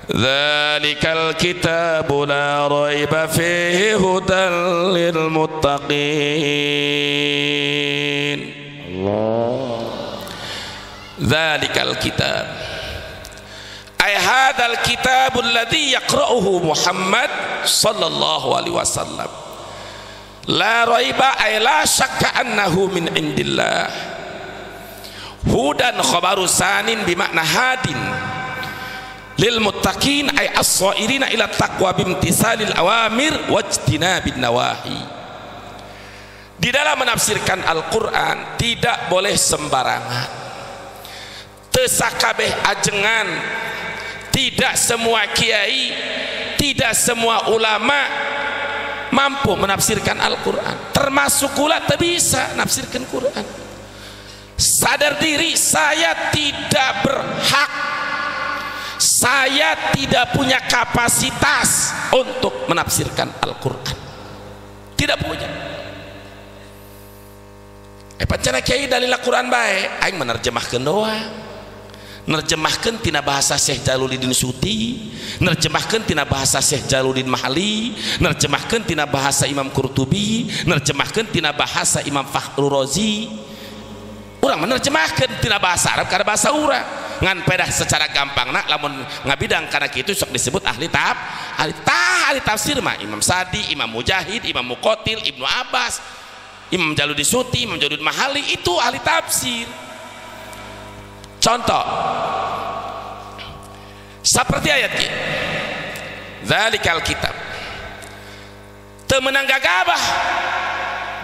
dzalikal kitabu la raiba fihi hudan lil muttaqin. Allah. Dzalikal kitab ay hadzal kitabul ladzi yaqra'uhu Muhammad sallallahu alaihi wasallam. La raiba ay la syakka annahu min indillah. Hudan khabaru sanin bimakna hadin lil muttaqin ay as-sairina ila taqwa bimtisalil awamir wajtinabin nawahi. Di dalam menafsirkan Al-Qur'an tidak boleh sembarangan. Teu sakabeh ajengan. Tidak semua kiai, tidak semua ulama mampu menafsirkan Al-Quran. Termasuk pula tak bisa nafsirkan Quran. Sadar diri, saya tidak berhak, saya tidak punya kapasitas untuk menafsirkan Al-Quran. Tidak punya. pancana kiai dalil Al-Quran bae aing menerjemahkeun doang, nerjemahkeun tina bahasa Syekh Jalaluddin Suyuti, nerjemahkeun tina bahasa Syekh Jalaluddin Mahali, nerjemahkeun tina bahasa Imam Qurtubi, nerjemahkeun tina bahasa Imam Fakhrul Razi. Urang menerjemahkeun tina bahasa Arab kana bahasa urang ngan pedah secara gampang nak lamun ngabidang kana kitu sok disebut ahli tafsir mah Imam Sadi, Imam Mujahid, Imam Muqatil, Ibnu Abbas, Imam Jalaluddin Suyuti, Imam Jalaluddin Mahali, itu ahli tafsir. Contoh seperti ayat ini, dzalikal kitab teu meunang gagabah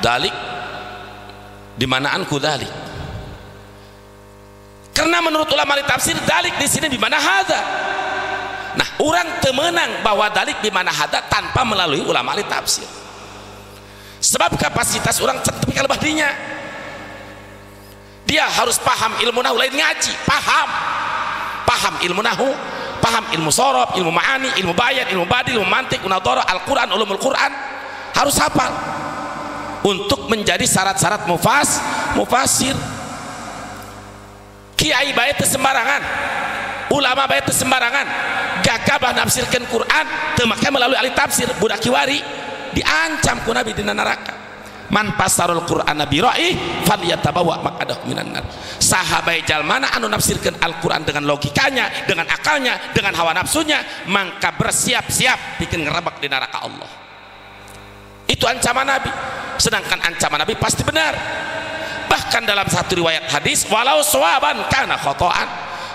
dalik di manaan ku dalik, karena menurut ulama tafsir dalik di sini di mana hadza. Nah, orang teu meunang bahwa dalik di mana hadza tanpa melalui ulama tafsir, sebab kapasitas orang cetek kalebah dinya. Dia harus paham ilmu nahu, lain ngaji, paham ilmu nahu, paham ilmu sorof, ilmu ma'ani, ilmu bayan, ilmu badil, ilmu mantik, munadharah, Al-Quran, ulumul Quran, harus hafal untuk menjadi syarat-syarat mufasir. Kiai bae teu sembarangan, ulama bae teu sembarangan, gagabah nafsirkeun Quran teu make melalui ahli tafsir, budak kiwari diancam ku Nabi dina neraka. Man pasarul Qur'ana bi ra'ih falyatabawa maq'adahu minan nar. Sahabai jalmana anu nafsirkeun Al-Qur'an dengan logikanya, dengan akalnya, dengan hawa nafsunya, mangka bersiap-siap bikin ngerebek di neraka Allah. Itu ancaman Nabi. Sedangkan ancaman Nabi pasti benar. Bahkan dalam satu riwayat hadis, walau sawaban kana khotoan,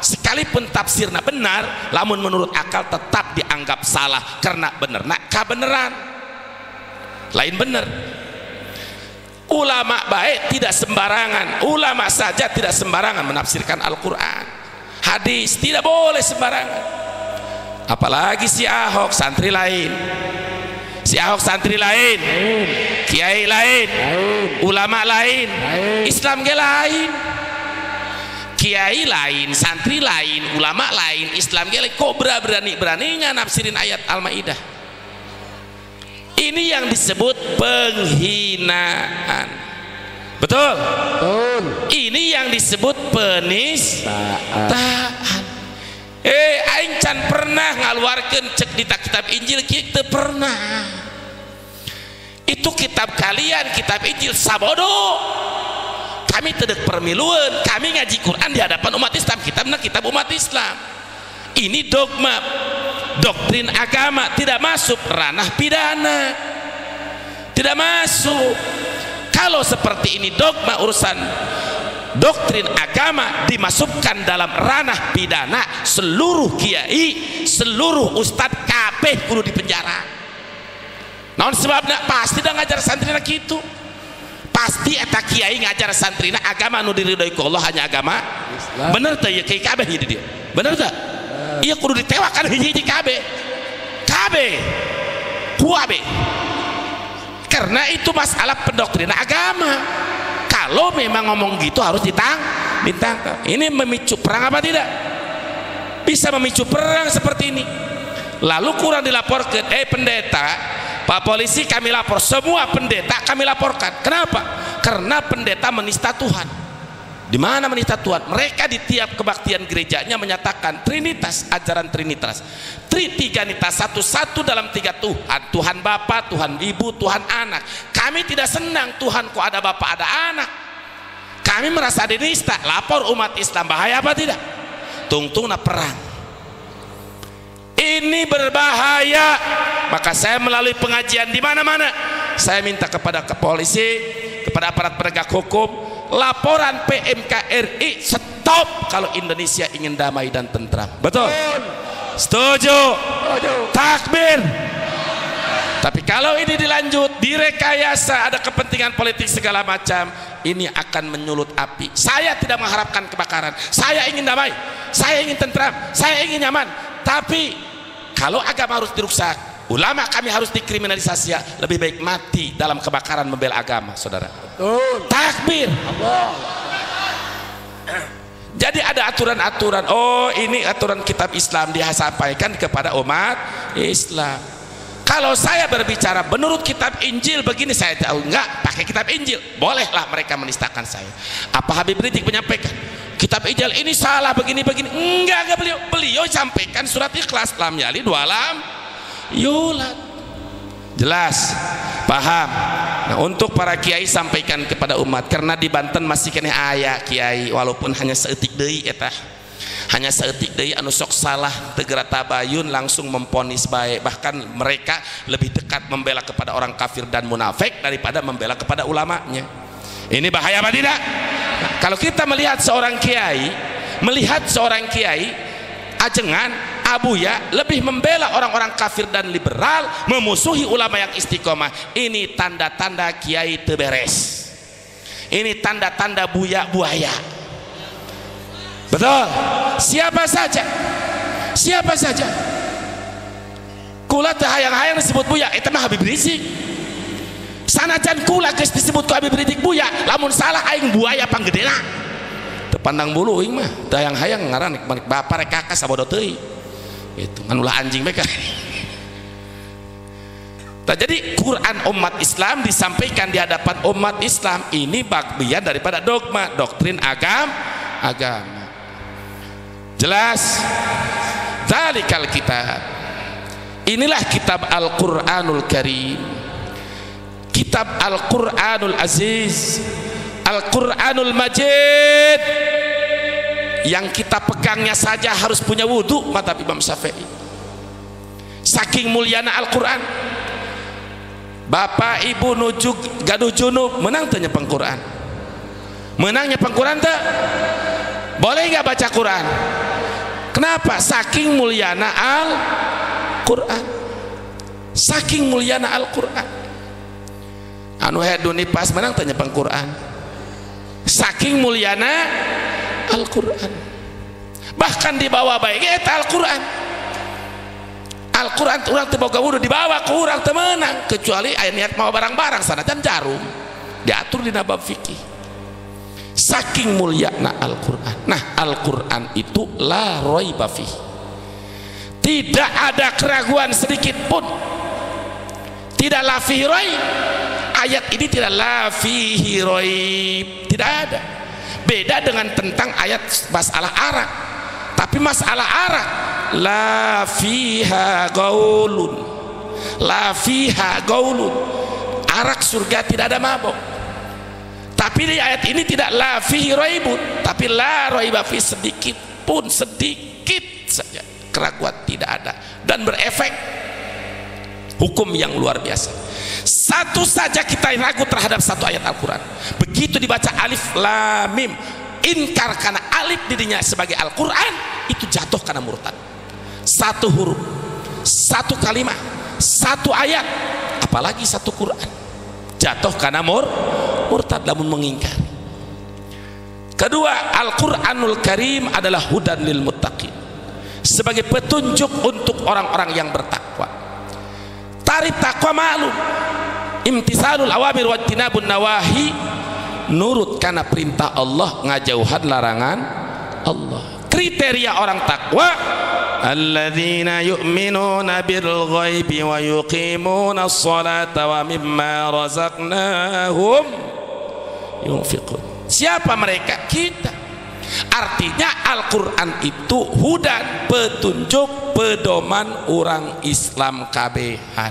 sekalipun tafsirna benar, lamun menurut akal tetap dianggap salah karena benerna kabeneran. Lain bener. Ulama baik tidak sembarangan, ulama saja tidak sembarangan menafsirkan Al-Quran, hadis tidak boleh sembarangan. Apalagi si Ahok santri lain, kiai lain, ulama lain, Islam ge lain, kiai lain, santri lain, ulama lain, Islam ge lain. Kok berani-beraninya nafsirin ayat Al-Maidah? Ini yang disebut penghinaan. Betul? Ini yang disebut penistaan. Aing can pernah ngaluarkeun cek di kitab Injil kitu pernah. Itu kitab kalian, kitab Injil sabodo. Kami teu permilueun, kami ngaji Quran di hadapan umat Islam, kitabna kitab umat Islam. Ini dogma, doktrin agama, tidak masuk ranah pidana, tidak masuk. Kalau seperti ini dogma, urusan doktrin agama dimasukkan dalam ranah pidana, seluruh kiai, seluruh ustadz kabeh kudu dipenjara. Naon sebabna? Pasti dah ngajar santrina gitu. Pasti eta kiai ngajar santrina agama nu diridhoi ku Allah hanya agama Islam. Bener teh ya kiai kabeh ieu dia. Bener teh? Iya kudu ditewakan hiji-hiji kabeh. Kuabe. Karena itu masalah pendoktrinan agama. Kalau memang ngomong gitu harus ditangkap. Ini memicu perang apa tidak? Bisa memicu perang seperti ini. Lalu kurang dilaporkan, pendeta, Pak polisi kami lapor, semua pendeta kami laporkan. Kenapa? Karena pendeta menista Tuhan. Di mana menista Tuhan? Mereka di tiap kebaktian gerejanya menyatakan Trinitas, ajaran Trinitas, Tritiganitas, satu-satu dalam tiga Tuhan, Tuhan Bapa, Tuhan Ibu, Tuhan Anak. Kami tidak senang Tuhan kok ada Bapa ada Anak. Kami merasa dinista. Lapor umat Islam, bahaya apa tidak? Tungtungna perang. Ini berbahaya. Maka saya melalui pengajian di mana-mana, saya minta kepada polisi, kepada aparat penegak hukum, laporan PMKRI stop kalau Indonesia ingin damai dan tentram. Betul? Setuju? Takbir. Tapi kalau ini dilanjut, direkayasa, ada kepentingan politik segala macam, ini akan menyulut api. Saya tidak mengharapkan kebakaran, saya ingin damai, saya ingin tentram, saya ingin nyaman. Tapi kalau agama harus dirusak, ulama kami harus dikriminalisasi, ya lebih baik mati dalam kebakaran membela agama, saudara. Betul. Takbir. Allah. Jadi ada aturan-aturan. Oh, ini aturan kitab Islam, dia sampaikan kepada umat Islam. Kalau saya berbicara menurut kitab Injil begini, saya tahu enggak pakai kitab Injil, bolehlah mereka menistakan saya. Apa Habib Rizik menyampaikan kitab Injil ini salah begini-begini? Enggak beliau sampaikan surat Ikhlas, lam yalid wa lam yulad. Jelas, paham. Nah, untuk para kiai sampaikan kepada umat, karena di Banten masih kena aya kiai walaupun hanya seetik deui eta. Hanya seetik deui anu sok salah tegera tabayun langsung memponis baik, bahkan mereka lebih dekat membela kepada orang kafir dan munafik daripada membela kepada ulamanya. Ini bahaya apa tidak? Nah, kalau kita melihat seorang kiai ajengan abuya lebih membela orang-orang kafir dan liberal, memusuhi ulama yang istiqomah, ini tanda-tanda kiai teu beres. Ini tanda-tanda buaya. Betul. Siapa saja kula teh hayang-hayang disebut buya, eta mah Habib Rizik. Sanajan kula geus disebut ku Habib Rizik buya, lamun salah aing buaya panggedena teu pandang bulu aing mah teu hayang-hayang ngaran bapak rek kakak sabodo teuing gitu ngan ulah anjing mereka. Nah, jadi Quran umat Islam disampaikan di hadapan umat Islam ini bagian daripada dogma, doktrin agama. Jelas. Dzalikal kitab. Inilah kitab Al-Qur'anul Karim. Kitab Al-Qur'anul Aziz, Al-Qur'anul Majid. Yang kita pegangnya saja harus punya wudu, mata Imam Syafi'i. Saking muliana Al-Qur'an. Bapak ibu nujuk gaduh junub menang tanya Quran. Menangnya Quran tak? Boleh nggak baca Quran? Kenapa? Saking muliana Al-Quran. Saking muliana Al-Quran. Anu heduni pas menang tanya Quran. Saking muliana Al-Quran. Bahkan dibawa baik eta Al-Quran. Al-Quran orang terbawa wudu dibawa ke orang temenang, kecuali ayat niat mau barang-barang sanajan jarum diatur di bab fikih. Saking mulyana Al-Quran. Nah, Al-Quran itu la raiba fih, tidak ada keraguan sedikit pun. Tidak la fihi raib. Ayat ini tidak la fihi raib, tidak ada. Beda dengan tentang ayat masalah arak. Tapi masalah arak la fiha gaulun, la fiha gaulun, arak surga tidak ada mabok. Tapi di ayat ini tidak la fihi raibun, tapi la raiba fi, sedikit pun, sedikit saja keraguan tidak ada, dan berefek hukum yang luar biasa. Satu saja kita ragu terhadap satu ayat Al-Quran, begitu dibaca alif lam mim, inkar karena alif dirinya sebagai Al-Quran, itu jatuh karena murtad. Satu huruf, satu kalimat, satu ayat, apalagi satu Quran, jatuh karena murtad namun mengingkari. Kedua, Al-Quranul Karim adalah hudan lil muttaqin, sebagai petunjuk untuk orang-orang yang bertakwa. Tarif takwa ma'lum, imtisalul awamir wa tinabun nawahi, nurut karena perintah Allah, ngajauhan larangan Allah. Kriteria orang takwa, alladzina yu'minuna bil ghaibi wa yuqimuna as-salata wa mimma razaqnahum yunfiqun. Siapa mereka? Kita. Artinya Al-Quran itu hudan, petunjuk, pedoman orang Islam kabehan.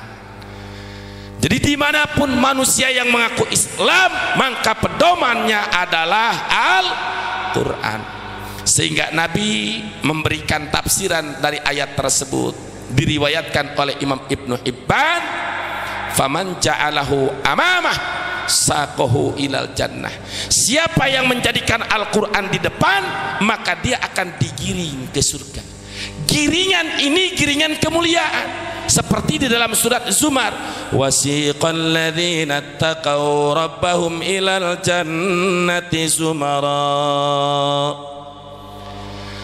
Jadi dimanapun manusia yang mengaku Islam, maka pedomannya adalah Al-Quran. Sehingga Nabi memberikan tafsiran dari ayat tersebut, diriwayatkan oleh Imam Ibnu Hibban, faman ja'alahu amamah saqahu ilal jannah. Siapa yang menjadikan Al-Quran di depan, maka dia akan digiring ke surga. Giringan ini giringan kemuliaan, seperti di dalam surat Zumar, wasiqal ladzina taqaw rabbahum ilal jannati zumara.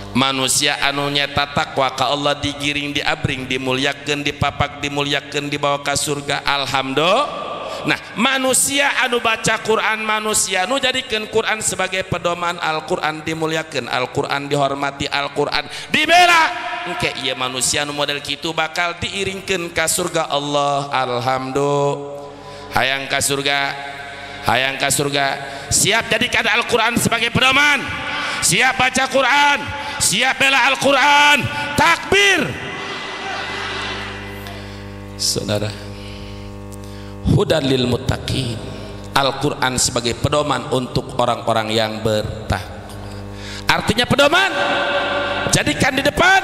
Manusia anu nyata takwa ka Allah digiring, diabring, dimuliakeun, dipapak, dimuliakeun, dibawa ke surga. Alhamdulillah. Nah, manusia anu baca Quran, manusia anu jadikan Quran sebagai pedoman, Al-Quran dimuliakan, Al-Quran dihormati, Al-Quran dibela, engke ieu manusia nu model kitu bakal diiringkeun ka surga Allah. Alhamdulillah. Hayang ka surga, hayang ka surga. Siap jadikan Al-Qur'an sebagai pedoman, siap baca Quran, siap bela Al-Qur'an. Takbir. Saudara, hudan lil muttaqin, Al-Quran sebagai pedoman untuk orang-orang yang bertakwa. Artinya pedoman, jadikan di depan,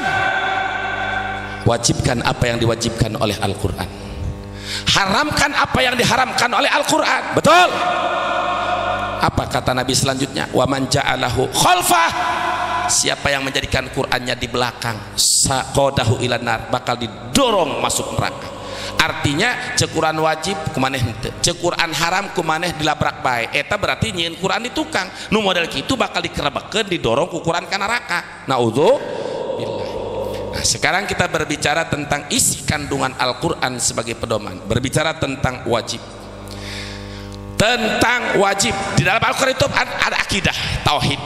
wajibkan apa yang diwajibkan oleh Al-Quran, haramkan apa yang diharamkan oleh Al-Quran. Betul. Apa kata Nabi selanjutnya? Wa man ja'alahu khalfah, siapa yang menjadikan Qur'annya di belakang, saqadahu ilan nar, bakal didorong masuk neraka. Artinya cekuran wajib kumaneh henteu, cekuran haram kumaneh dilabrak bae. Eta berarti nyieun Quran di tukang. Nu model kitu bakal dikerebekeun, didorong ku Quran ka neraka. Naudzubillah. Nah, sekarang kita berbicara tentang isi kandungan Al-Qur'an sebagai pedoman. Berbicara tentang wajib. Tentang wajib. Di dalam Al-Qur'an itu ada akidah, tauhid.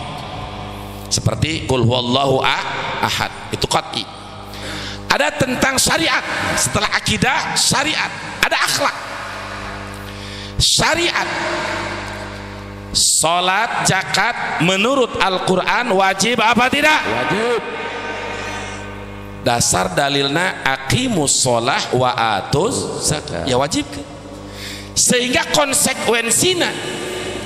Seperti qul huwallahu ahad, itu qat'i. Ada tentang syariat, setelah akidah syariat, ada akhlak. Syariat, salat, zakat menurut Al-Qur'an wajib apa tidak? Wajib. Dasar dalilna aqimus shalah wa atuz zakat. Ya wajib. Sehingga konsekuensinya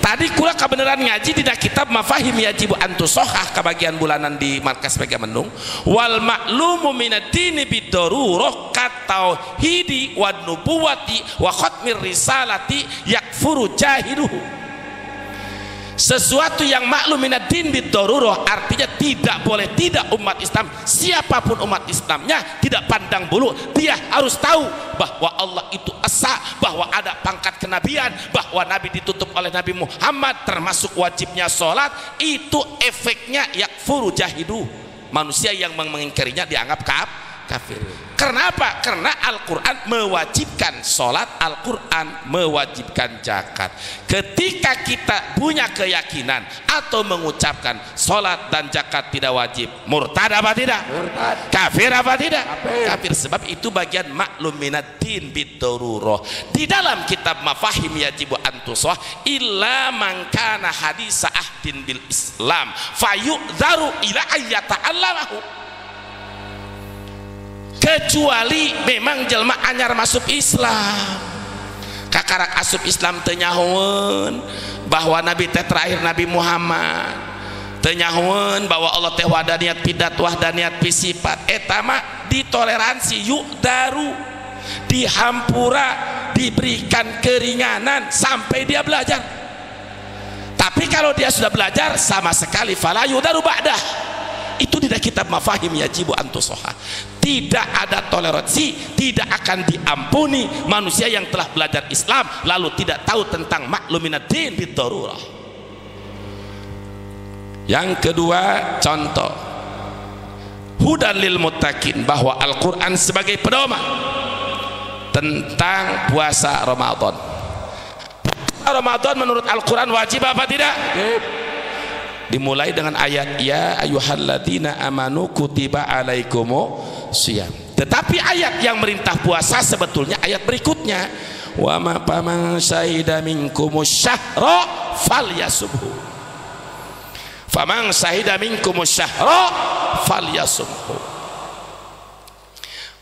tadi kula kebenaran ngaji dina kitab mafahim yajibu antusohah kebagian bulanan di markas Mega Mendung. Wal ma'lumu minad-dini bid-darurah katauhidi wan nubuwati wa khatmir risalati yakfuru jahiluhu. Sesuatu yang maklum minad-din bid-darurah artinya tidak boleh tidak umat Islam, siapapun umat Islamnya, tidak pandang bulu, dia harus tahu bahwa Allah itu esa, bahwa ada pangkat kenabian, bahwa Nabi ditutup oleh Nabi Muhammad, termasuk wajibnya sholat. Itu efeknya yakfuru jahidu, manusia yang mengingkarinya dianggap kafir. Karena apa? Karena Al-Quran mewajibkan sholat, Al-Quran mewajibkan zakat. Ketika kita punya keyakinan atau mengucapkan sholat dan zakat tidak wajib, murtad apa tidak? Murtad. Kafir apa tidak? Kafir. Sebab itu bagian maklum minad-din bid-darurah. Di dalam kitab mafahim yajibu antusah illa man kana hadisa ahdin bil Islam fayu'dharu ila ayyata'allamahu, kecuali memang jelma anyar masuk Islam, kakarak asup Islam tenyahuan bahwa Nabi teh terakhir Nabi Muhammad, tenyahuan bahwa Allah teh wahdaniyat pidat wahdaniyat pisifat. Eta mah ditoleransi, yuk daru, dihampura, diberikan keringanan sampai dia belajar. Tapi kalau dia sudah belajar sama sekali fala yudaru ba'dah. Itu tidak kitab mafahim yajibu antusoha. Tidak ada toleransi, tidak akan diampuni manusia yang telah belajar Islam lalu tidak tahu tentang makluminad-din bid-darurah. Yang kedua, contoh hudan lil muttaqin, bahwa Al-Quran sebagai pedoman tentang puasa Ramadan. Ramadan menurut Al-Quran wajib apa tidak? Dimulai dengan ayat ya ayyuhalladzina amanu kutiba alaikumusiyam. Tetapi ayat yang merintah puasa sebetulnya ayat berikutnya, wa ma faman syahida minkumusy-syahra falyasumhu. Faman syahida minkumusy-syahra falyasumhu.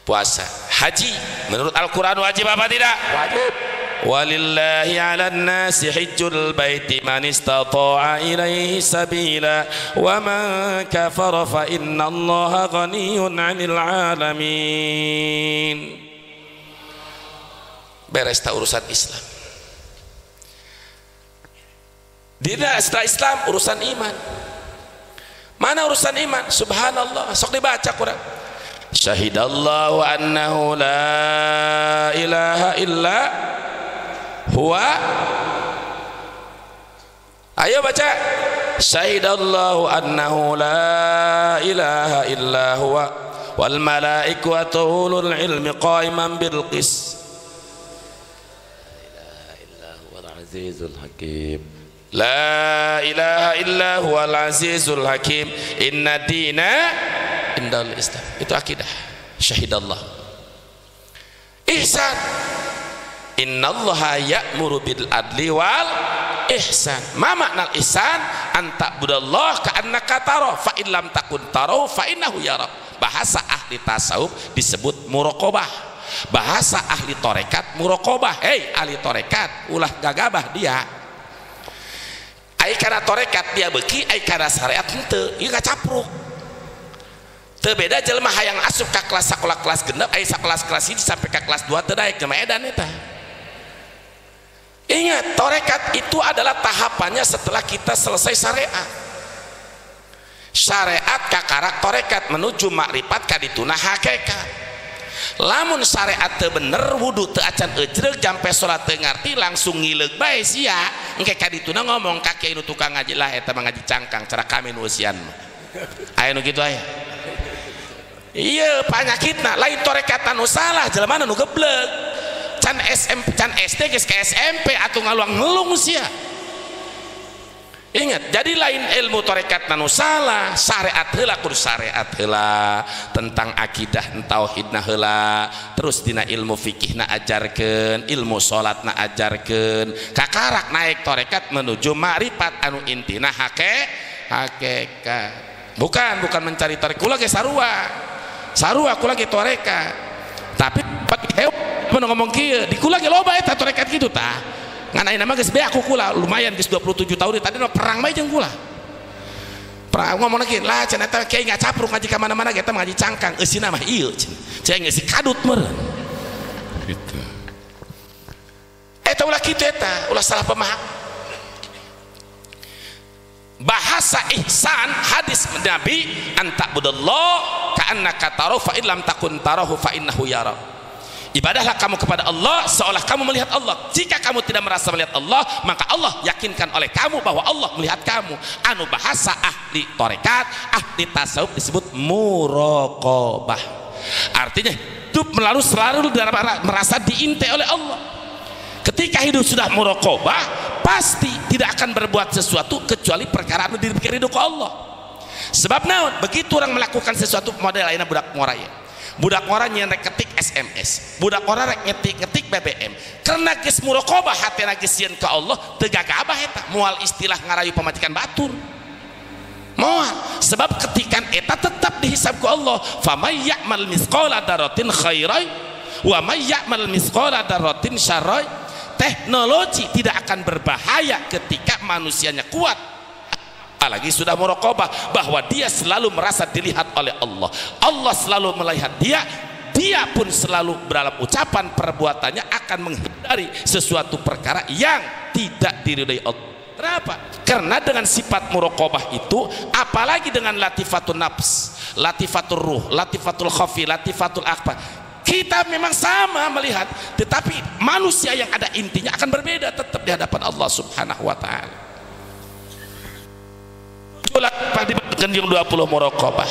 Puasa. Haji menurut Al-Quran wajib apa tidak? Wajib. Walillahi 'alan nasi hajjul baiti man istata'a ilaihi sabila wa man kafara fa innallaha ghaniyyun 'anil 'alamin. Beres tak urusan Islam. Tidak, setelah Islam urusan iman. Mana urusan iman? Subhanallah, sok dibaca Quran. Syahidallahu annahu la ilaha illa huwa. Ayo baca. Syahidallahu annahu la ilaha illa huwa wal malaikatu ulul ilmi qaiman bil qis. La ilaha illa huwal azizul hakim. La ilaha illa huwal azizul hakim. Inna dina indal Islam. Itu akidah. Syahidallah. Ihsan. Innallaha ya'muru bil adli wal ihsan. Ma makna ihsan? Anta budallah ka'annaka tara fa in lam takun tara fa innahu yara. Bahasa ahli tasawuf disebut muraqabah. Bahasa ahli tarekat muraqabah. Hei ahli tarekat, ulah gagabah dia. Ai kana tarekat dia beuki, ai kana syariat henteu. Ieu kacapruk. Teu beda jelema hayang asup ka kelas sakola kelas genep, ai sakelas kelas 1 sampai ka kelas 2 teu daek jelema edan eta. Ingat, tarekat itu adalah tahapannya setelah kita selesai syariat. Syariat kakarak tarekat menuju makrifat kadituna hakikat. Lamun syariat teu bener, wudu teu acan ejreg, jampe salat teu ngarti, langsung ngileug bae sia. Engke kadituna ngomong ka kiai nu tukang ngaji lah eta mah ngaji cangkang cara kami nu usian. Aya nu kitu aya. Iya panyakitna, lain tarekat anu salah, jelema nu geblek. Can SMP, can SD geus ke SMP atuh ngaluang ngelung sia. Ingat, jadi lain ilmu tarekat nanu salah, syariat heula kudu syariat heula, tentang akidah tauhidna heula, terus dina ilmu fikihna ajarkeun, ilmu salatna ajarkeun, kakarak naik tarekat menuju makrifat anu intina hakikat. Bukan mencari tarekat, kula ge sarua kula ge tarekat. Tapi mun ngomong kieu di kula ge loba eta tarekat kitu tah ngan ayeuna mah geus bea aku kula lumayan geus 27 tahun tadi mah perang bae jeung kula perang ngomongna kieu lah cenah eta kiai ngacapruk ngaji ka mana-mana eta ngaji cangkang eusina mah ieu cenah geus kadut meureun kitu eta ulah kitu eta ulah salah paham. Bahasa ihsan hadis Nabi anta budallah ka'annaka tarahu fa in lam takun tarahu fa innahu yara. Ibadahlah kamu kepada Allah seolah kamu melihat Allah. Jika kamu tidak merasa melihat Allah, maka Allah yakinkan oleh kamu bahwa Allah melihat kamu. Anu bahasa ahli tarekat, ahli tasawuf disebut muraqabah. Artinya hidup selalu merasa diintai oleh Allah. Ketika hidup sudah muraqabah, pasti tidak akan berbuat sesuatu kecuali perkara anu dipikir ridho ka Allah. Sebab naon? Begitu orang melakukan sesuatu model lainnya budak moraya. Budak orang yang ketik SMS, budak orang ngetik BBM, karena geus muraqabah hatena geus sieun ka Allah, teu gagabah eta moal istilah ngarayu pamajikan batur. Moal sebab ketikan eta tetap dihisab ku Allah. Famay ya'mal misqala dzarratin khairan wa may ya'mal misqala dzarratin syarran. Teknologi tidak akan berbahaya ketika manusianya kuat, apalagi sudah muraqabah bahwa dia selalu merasa dilihat oleh Allah. Allah selalu melihat dia pun selalu dalam ucapan perbuatannya akan menghindari sesuatu perkara yang tidak diridhai Allah. Kenapa? Karena dengan sifat muraqabah itu, apalagi dengan latifatul nafs, latifatul ruh, latifatul khafi, latifatul akhbar, kita memang sama melihat, tetapi manusia yang ada intinya akan berbeda tetap di hadapan Allah Subhanahu wa taala. Yang 20 muraqabah,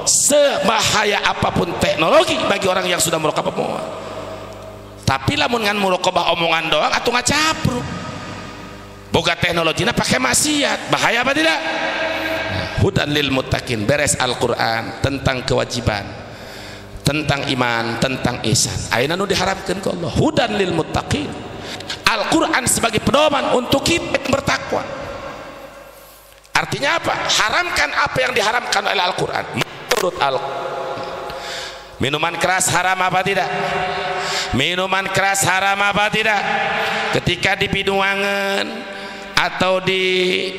sebahaya apapun teknologi bagi orang yang sudah muraqabah semua. Tapi lamun ngan muraqabah omongan doang atau ngacapruk, boga teknologinya pakai maksiat, bahaya apa tidak? Hudan lil muttaqin, beres Al-Quran tentang kewajiban, tentang iman, tentang ihsan. Ayeuna nu diharapkeun ku Allah, hudan lil muttaqin. Al-Quran sebagai pedoman untuk kita yang bertakwa. Artinya apa? Haramkan apa yang diharamkan oleh Al-Quran. Menurut Al-Quran, minuman keras haram apa tidak? Minuman keras haram apa tidak? Ketika di Binuangan atau di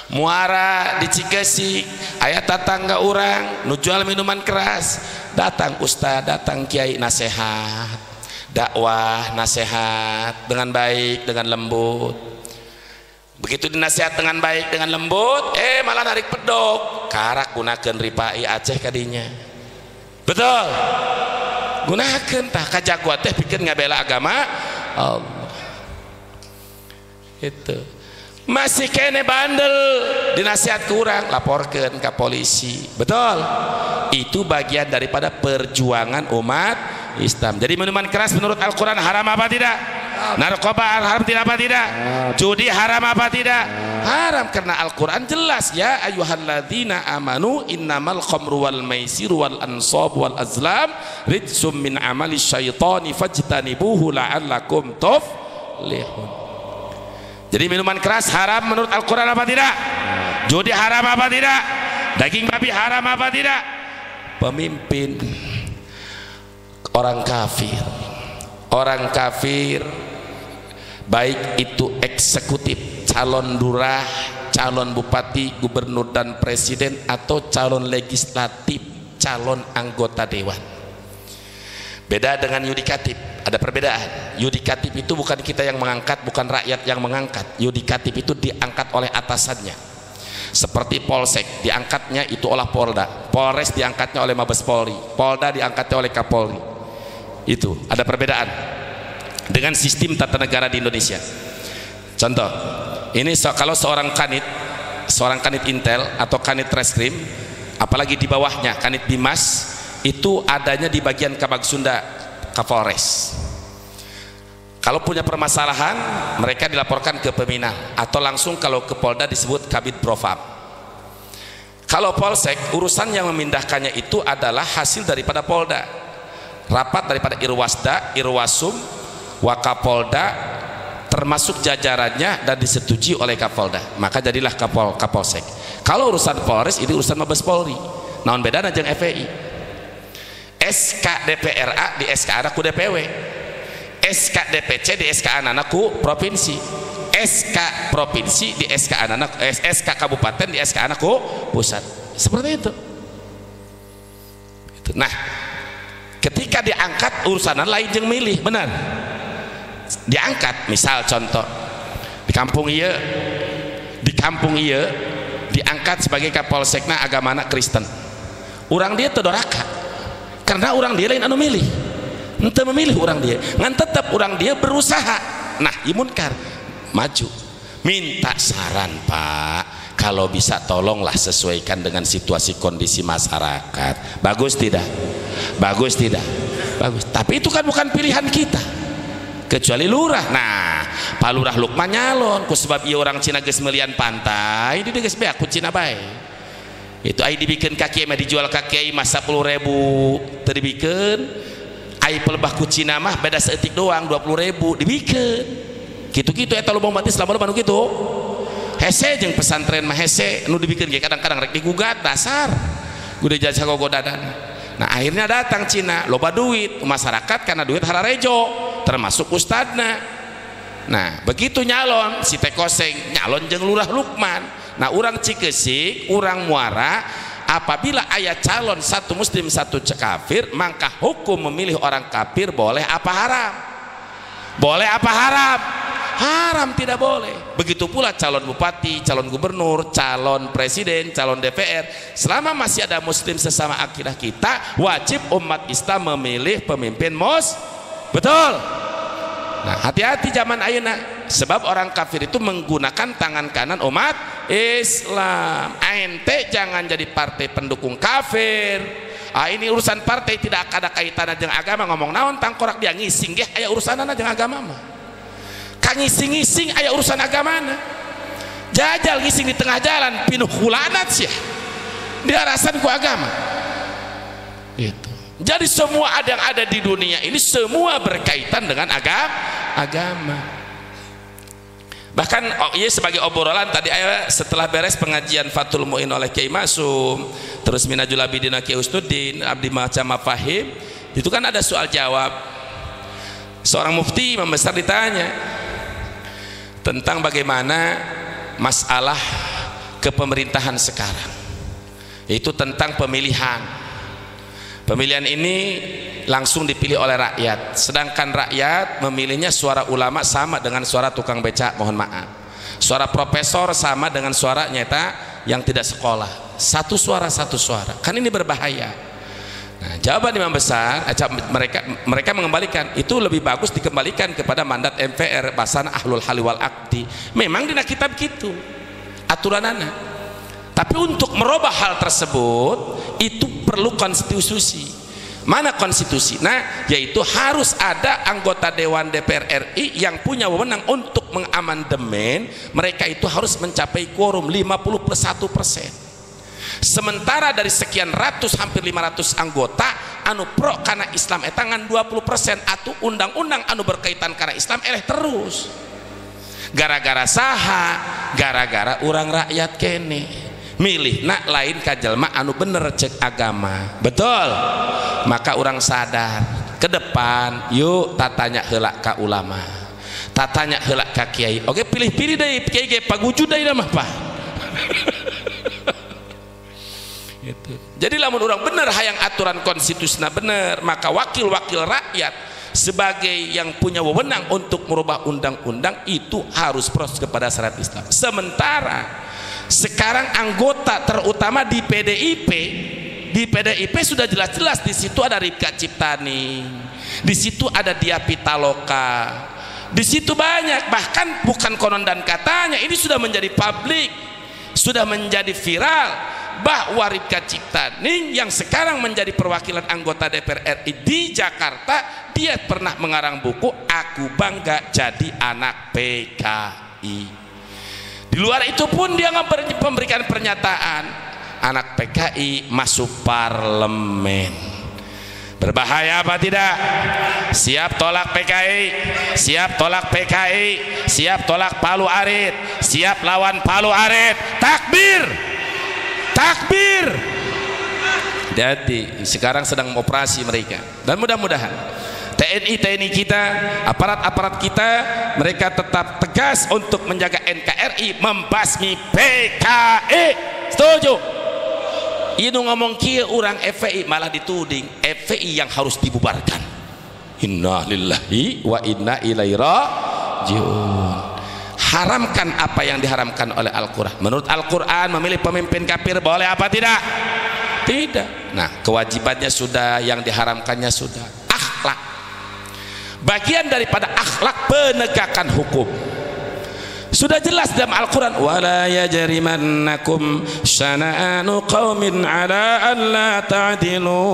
Muara, di Cikesik, aya tetangga orang nu jual minuman keras, datang ustaz, datang kiai, nasihat, dakwah, nasihat dengan baik, dengan lembut. Begitu dinasihat dengan baik, dengan lembut, malah narik pedok, karak gunakeun ripai Aceh kadinya. Betul, gunakeun tah kajagoan teh pikeun ngabela agama Allah. Itu masih kene bandel, dinasihat kurang, laporkan ke polisi. Betul, itu bagian daripada perjuangan umat Islam. Jadi minuman keras menurut Al-Quran haram apa tidak? Narkoba haram tidak apa tidak? Judi haram apa tidak? haram karena Al-Quran jelas, ya ayyuhalladzina amanu innamal khamru wal maisiru wal ansab wal azlam rijsum min amali syaitani fajtanibuhu la'allakum tuflihun. Jadi minuman keras haram menurut Al-Quran apa tidak? Judi haram apa tidak? Daging babi haram apa tidak? Pemimpin orang kafir baik itu eksekutif, calon lurah, calon bupati, gubernur dan presiden, atau calon legislatif, calon anggota dewan. Beda dengan yudikatif, ada perbedaan. Yudikatif itu bukan kita yang mengangkat, bukan rakyat yang mengangkat. Yudikatif itu diangkat oleh atasannya. Seperti Polsek diangkatnya itu oleh Polda, Polres diangkatnya oleh Mabes Polri, Polda diangkatnya oleh Kapolri. Itu ada perbedaan dengan sistem tata negara di Indonesia. Contoh, ini kalau seorang kanit Intel atau kanit Reskrim, apalagi di bawahnya kanit Bimas, itu adanya di bagian Kabag Sunda, Kapolres. Kalau punya permasalahan, mereka dilaporkan ke Peminal, atau langsung kalau ke Polda disebut Kabid Propam. Kalau Polsek, urusan yang memindahkannya itu adalah hasil daripada Polda, rapat daripada Irwasda, Irwasum, Wakapolda, termasuk jajarannya, dan disetujui oleh Kapolda, maka jadilah Kapolsek. Kalau urusan Polres itu urusan Mabes Polri. Naon bedana jeung FPI? SK DPRA di SK anak ku DPW, SK DPC di SK anak ku provinsi, SK provinsi di SK anak, SK kabupaten di SK anak ku pusat. Seperti itu. Nah, ketika diangkat urusan lain jeung milih, benar diangkat. Misal contoh di kampung ieu diangkat sebagai Kapolsekna agamana Kristen, urang dia teu doraka karena urang dia lain anu milih, henteu memilih urang dia, ngan tetep urang dia berusaha. Nah, imunkar maju minta saran, Pak, kalau bisa tolonglah sesuaikan dengan situasi kondisi masyarakat. Bagus tidak? Bagus tidak? Bagus. Tapi itu kan bukan pilihan kita, kecuali lurah. Nah, Pak Lurah Lukman nyalon ku sebab ieu orang Cina geus melian pantai, di geus beak ku Cina bae. Itu ai dibikin kaki mah dijual kaki mah 10.000, teu dibikeun. Ai pelebah ku Cina mah beda seeutik doang 20.000 dibikeun. Kitu-kitu eta lobang batis lamun nu kitu. Hese jeung pesantren mah hese nu dibikeun ge kadang-kadang rek digugat dasar. Gude jasa gogodadan. Nah, akhirnya datang Cina, loba duit masyarakat karena duit hararejo, termasuk ustadna. Nah, begitu nyalon si Tekoseng nyalon jeung Lurah Lukman. Nah, urang Cikeusik, urang Muara, apabila aya calon satu muslim satu kafir, maka hukum memilih orang kafir boleh apa haram? Boleh apa haram? Haram, tidak boleh. Begitu pula calon bupati, calon gubernur, calon presiden, calon DPR. Selama masih ada muslim sesama akidah kita, wajib umat Islam memilih pemimpin betul. Nah, hati-hati zaman ayeuna, sebab orang kafir itu menggunakan tangan kanan umat Islam. Ente jangan jadi partai pendukung kafir. Ini urusan partai tidak ada kaitannya dengan agama. Ngomong naon tangkorak dia ngising ge aya urusanana jeung agama mah. Ka ngising-ngising aya urusan agamana. Jajal ngising di tengah jalan pinuh kulanat sih. Dia rasan ku agama. Gitu. Jadi semua yang ada di dunia ini semua berkaitan dengan agama. Bahkan iya sebagai obrolan tadi setelah beres pengajian Fathul Mu'in oleh Kiai Masum, terus Minajul Abidin Kiai Usnuddin, Abdi Macam Fahim, itu kan ada soal jawab. Seorang mufti membesar ditanya tentang bagaimana masalah kepemerintahan sekarang. Itu tentang pemilihan. Pemilihan ini langsung dipilih oleh rakyat, sedangkan rakyat memilihnya suara ulama sama dengan suara tukang becak, mohon maaf. Suara profesor sama dengan suara nyata yang tidak sekolah. Satu suara, kan ini berbahaya. Nah, jawaban imam besar, mereka mengembalikan itu lebih bagus dikembalikan kepada mandat MPR, bahasana ahlul hali wal aqdi. Memang dina kitab gitu aturanana. Tapi untuk merubah hal tersebut itu perlu konstitusi. Mana konstitusi? Nah, yaitu harus ada anggota Dewan DPR RI yang punya wewenang untuk mengamandemen. Mereka itu harus mencapai quorum 50+1%. Sementara dari sekian ratus, hampir 500 anggota anu pro karena Islam etangan 20%, atau undang-undang anu berkaitan karena Islam eleh terus. Gara-gara saha? Gara-gara orang rakyat kene milih nak lain kajelma anu bener cek agama, betul. Maka orang sadar ke depan, yuk tatanya heula ka ulama, tatanya heula ka kiai. Oke, pilih-pilih deh kiai ge paguju deh mah Pak. Gitu. Jadi lamun orang bener hayang aturan konstitusina bener, maka wakil-wakil rakyat sebagai yang punya wewenang untuk merubah undang-undang itu harus proses kepada syariat Islam. Sementara sekarang anggota terutama di PDIP sudah jelas-jelas di situ ada Ripka Ciptani, di situ ada Dia Pitaloka, di situ banyak, bahkan bukan konon dan katanya, ini sudah menjadi publik, sudah menjadi viral bahwa Ripka Ciptani yang sekarang menjadi perwakilan anggota DPR RI di Jakarta, dia pernah mengarang buku Aku Bangga Jadi Anak PKI. Di luar itu pun dia memberikan pernyataan anak PKI masuk parlemen. Berbahaya apa tidak? Siap tolak PKI, siap tolak PKI, siap tolak Palu Arit, siap lawan Palu Arit. Takbir, takbir. Jadi sekarang sedang operasi mereka, dan mudah-mudahan TNI kita, aparat-aparat kita, mereka tetap tegas untuk menjaga NKRI, membasmi PKI. Setuju? Ini ngomong kia orang FPI malah dituding FPI yang harus dibubarkan. Inna lillahi wa inna ilaihi rajiun. Haramkan apa yang diharamkan oleh Al-Quran. Menurut Al-Quran memilih pemimpin kafir boleh apa tidak? Tidak. Nah, kewajibannya sudah, yang diharamkannya sudah. Akhlak, bagian daripada akhlak penegakan hukum. Sudah jelas dalam Al-Quran, wala yajrimannakum syana'anu qaumin ala an la ta'dilu.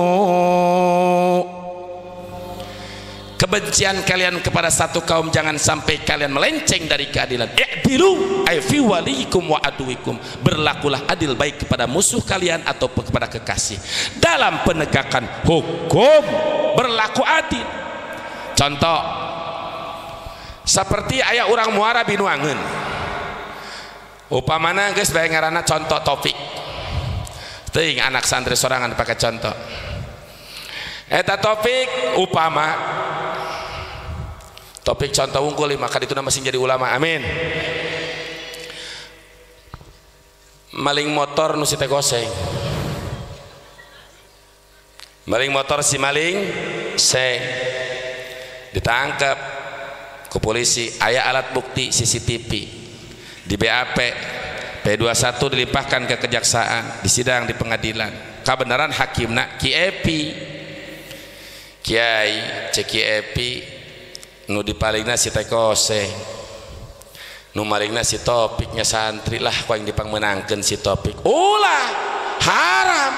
Kebencian kalian kepada satu kaum jangan sampai kalian melenceng dari keadilan. I'dilu ay fi waliikum wa aduwikum. Berlakulah adil baik kepada musuh kalian atau kepada kekasih. Dalam penegakan hukum berlaku adil. Contoh seperti ayah orang Muara Binuangeun, upamana geus bae ngaranna contoh Taufik, teuing anak santri sorangan pakai contoh. Eta Taufik upama Taufik contoh unggul, maka itu masih jadi ulama, amin. Maling motor nu si teh goseng, maling motor si maling seng ditangkap ke polisi, aya alat bukti CCTV di BAP, P21 dilimpahkan ke kejaksaan, disidang di pengadilan. Kebenaran hakimna Ki Epi, Kiai Ceki Epi, nu dipalingna si teh koseng, nu malingna si Topiknya santri lah, kau yang dipangmenangkeun si Topik. Ulah haram,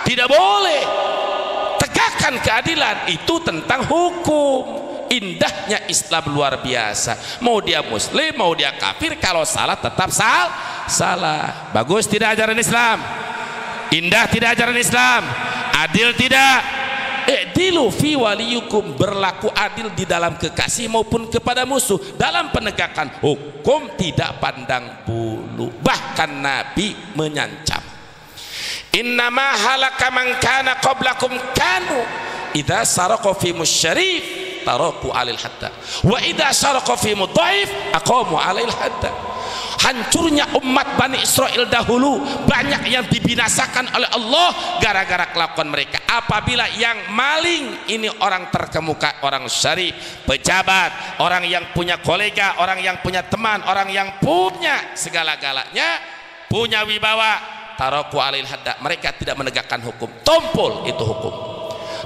tidak boleh. Tegakkan keadilan, itu tentang hukum. Indahnya Islam luar biasa. Mau dia muslim, mau dia kafir, kalau salah tetap salah. Bagus tidak ajaran Islam? Indah tidak ajaran Islam? Adil tidak? I'dilu fi waliyukum, berlaku adil di dalam kekasih maupun kepada musuh. Dalam penegakan hukum tidak pandang bulu. Bahkan Nabi menyancam, innama halaka man kana qablakum kanu idza saraqa fi musyarif taraku alil hadda wa idza saraqa fi mudhaif aqamu alil hadda. Hancurnya umat Bani Israel dahulu, banyak yang dibinasakan oleh Allah gara-gara kelakuan mereka. Apabila yang maling ini orang terkemuka, orang syarif, pejabat, orang yang punya kolega, orang yang punya teman, orang yang punya segala-galanya, punya wibawa, taraku alil hadda, mereka tidak menegakkan hukum, tumpul itu hukum.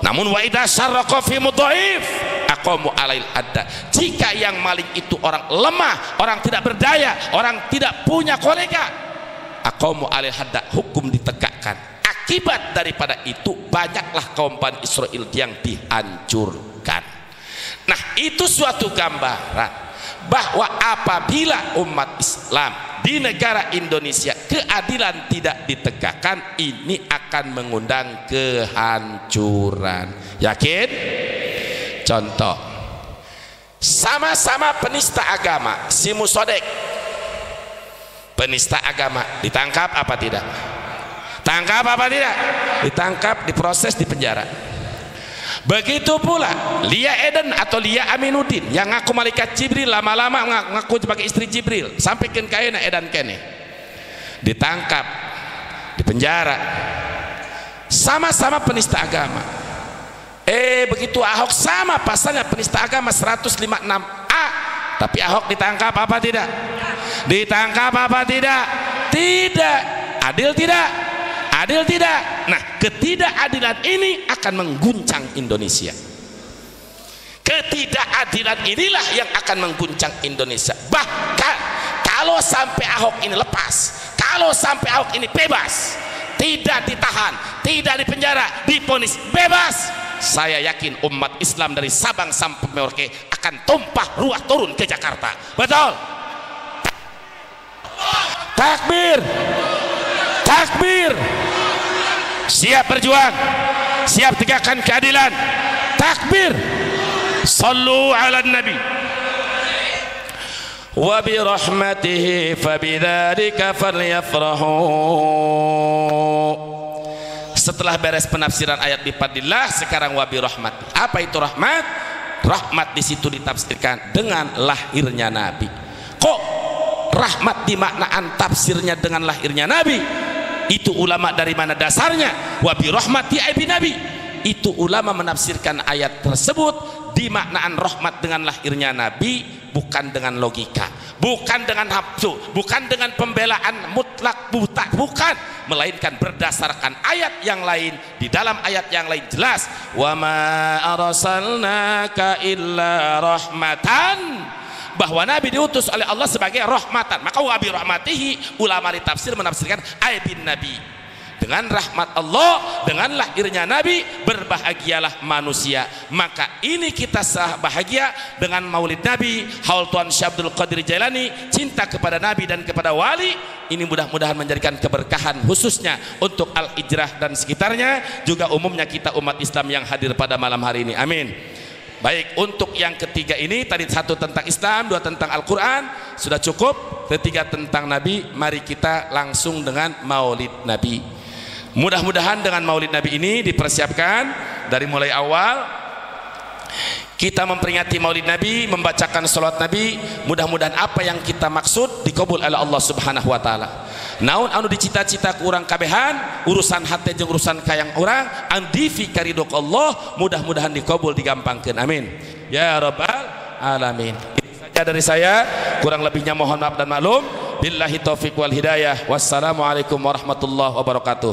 Namun wa idza syarraqa fi mudhaif aqamu alail hadda, jika yang maling itu orang lemah, orang tidak berdaya, orang tidak punya kolega, aqamu alail hadda, hukum ditegakkan. akibat daripada itu banyaklah kaum Bani Israel yang dihancurkan. Nah, itu suatu gambaran bahwa apabila umat Islam di negara Indonesia keadilan tidak ditegakkan, ini akan mengundang kehancuran. Yakin? Contoh, sama-sama penista agama, si Musodek penista agama, ditangkap apa tidak? Tangkap apa tidak? Ditangkap, diproses, dipenjara. Begitu pula Lia Eden atau Lia Aminuddin yang ngaku malaikat Jibril, lama-lama ngaku sebagai istri Jibril, sampai ke kaina Edan kene, ditangkap, dipenjara, sama-sama penista agama. Begitu Ahok sama pasalnya penista agama 156A, tapi Ahok ditangkap apa tidak? Ditangkap apa tidak? Tidak. Adil tidak? Adil tidak? Nah, ketidakadilan ini akan mengguncang Indonesia. Ketidakadilan inilah yang akan mengguncang Indonesia. Bahkan kalau sampai Ahok ini lepas, kalau sampai Ahok ini bebas, tidak ditahan, tidak dipenjara, divonis bebas, saya yakin umat Islam dari Sabang sampai Merauke akan tumpah ruah turun ke Jakarta. Betul? Takbir, takbir. Siap berjuang, siap tegakkan keadilan. Takbir. Sallu ala nabi. Wa bi rahmatihi fabidzalika falyafrahu. Setelah beres penafsiran ayat bi fadlillah, sekarang wa bi rahmati. Apa itu rahmat? Rahmat di situ ditafsirkan dengan lahirnya Nabi. Kok rahmat dimaknaan tafsirnya dengan lahirnya Nabi? Itu ulama dari mana dasarnya? Wa bi rahmati aibi Nabi. Itu ulama menafsirkan ayat tersebut dimaknaan rahmat dengan lahirnya Nabi, bukan dengan logika, bukan dengan nafsu, bukan dengan pembelaan mutlak buta, bukan, melainkan berdasarkan ayat yang lain. Di dalam ayat yang lain jelas, wa ma arsalnaka illa rahmatan, bahwa Nabi diutus oleh Allah sebagai rahmatan. Maka wa bi rahmatihi, ulama di tafsir menafsirkan aibin Nabi, dengan rahmat Allah, dengan lahirnya Nabi berbahagialah manusia. Maka ini kita bahagia dengan maulid Nabi, haul Tuan Syekh Abdul Qadir Jailani, cinta kepada Nabi dan kepada wali. Ini mudah-mudahan menjadikan keberkahan khususnya untuk Al-Hijrah dan sekitarnya, juga umumnya kita umat Islam yang hadir pada malam hari ini. Amin. Baik, untuk yang ketiga ini tadi satu tentang Islam, dua tentang Al-Quran, sudah cukup. Ketiga tentang Nabi, mari kita langsung dengan maulid Nabi. Mudah-mudahan dengan maulid Nabi ini dipersiapkan dari mulai awal kita memperingati maulid Nabi, membacakan salawat Nabi. Mudah-mudahan apa yang kita maksud dikabul oleh Allah Subhanahu wa taala. Naun anu dicita-cita ku urang kabehan, urusan hati jeung urusan kayang urang andi fi karidok Allah, mudah-mudahan dikabul digampangkeun. Amin ya rabbal alamin. Ini saja dari saya, kurang lebihnya mohon maaf dan maklum. Billahi taufiq wal hidayah. Wassalamualaikum warahmatullahi wabarakatuh.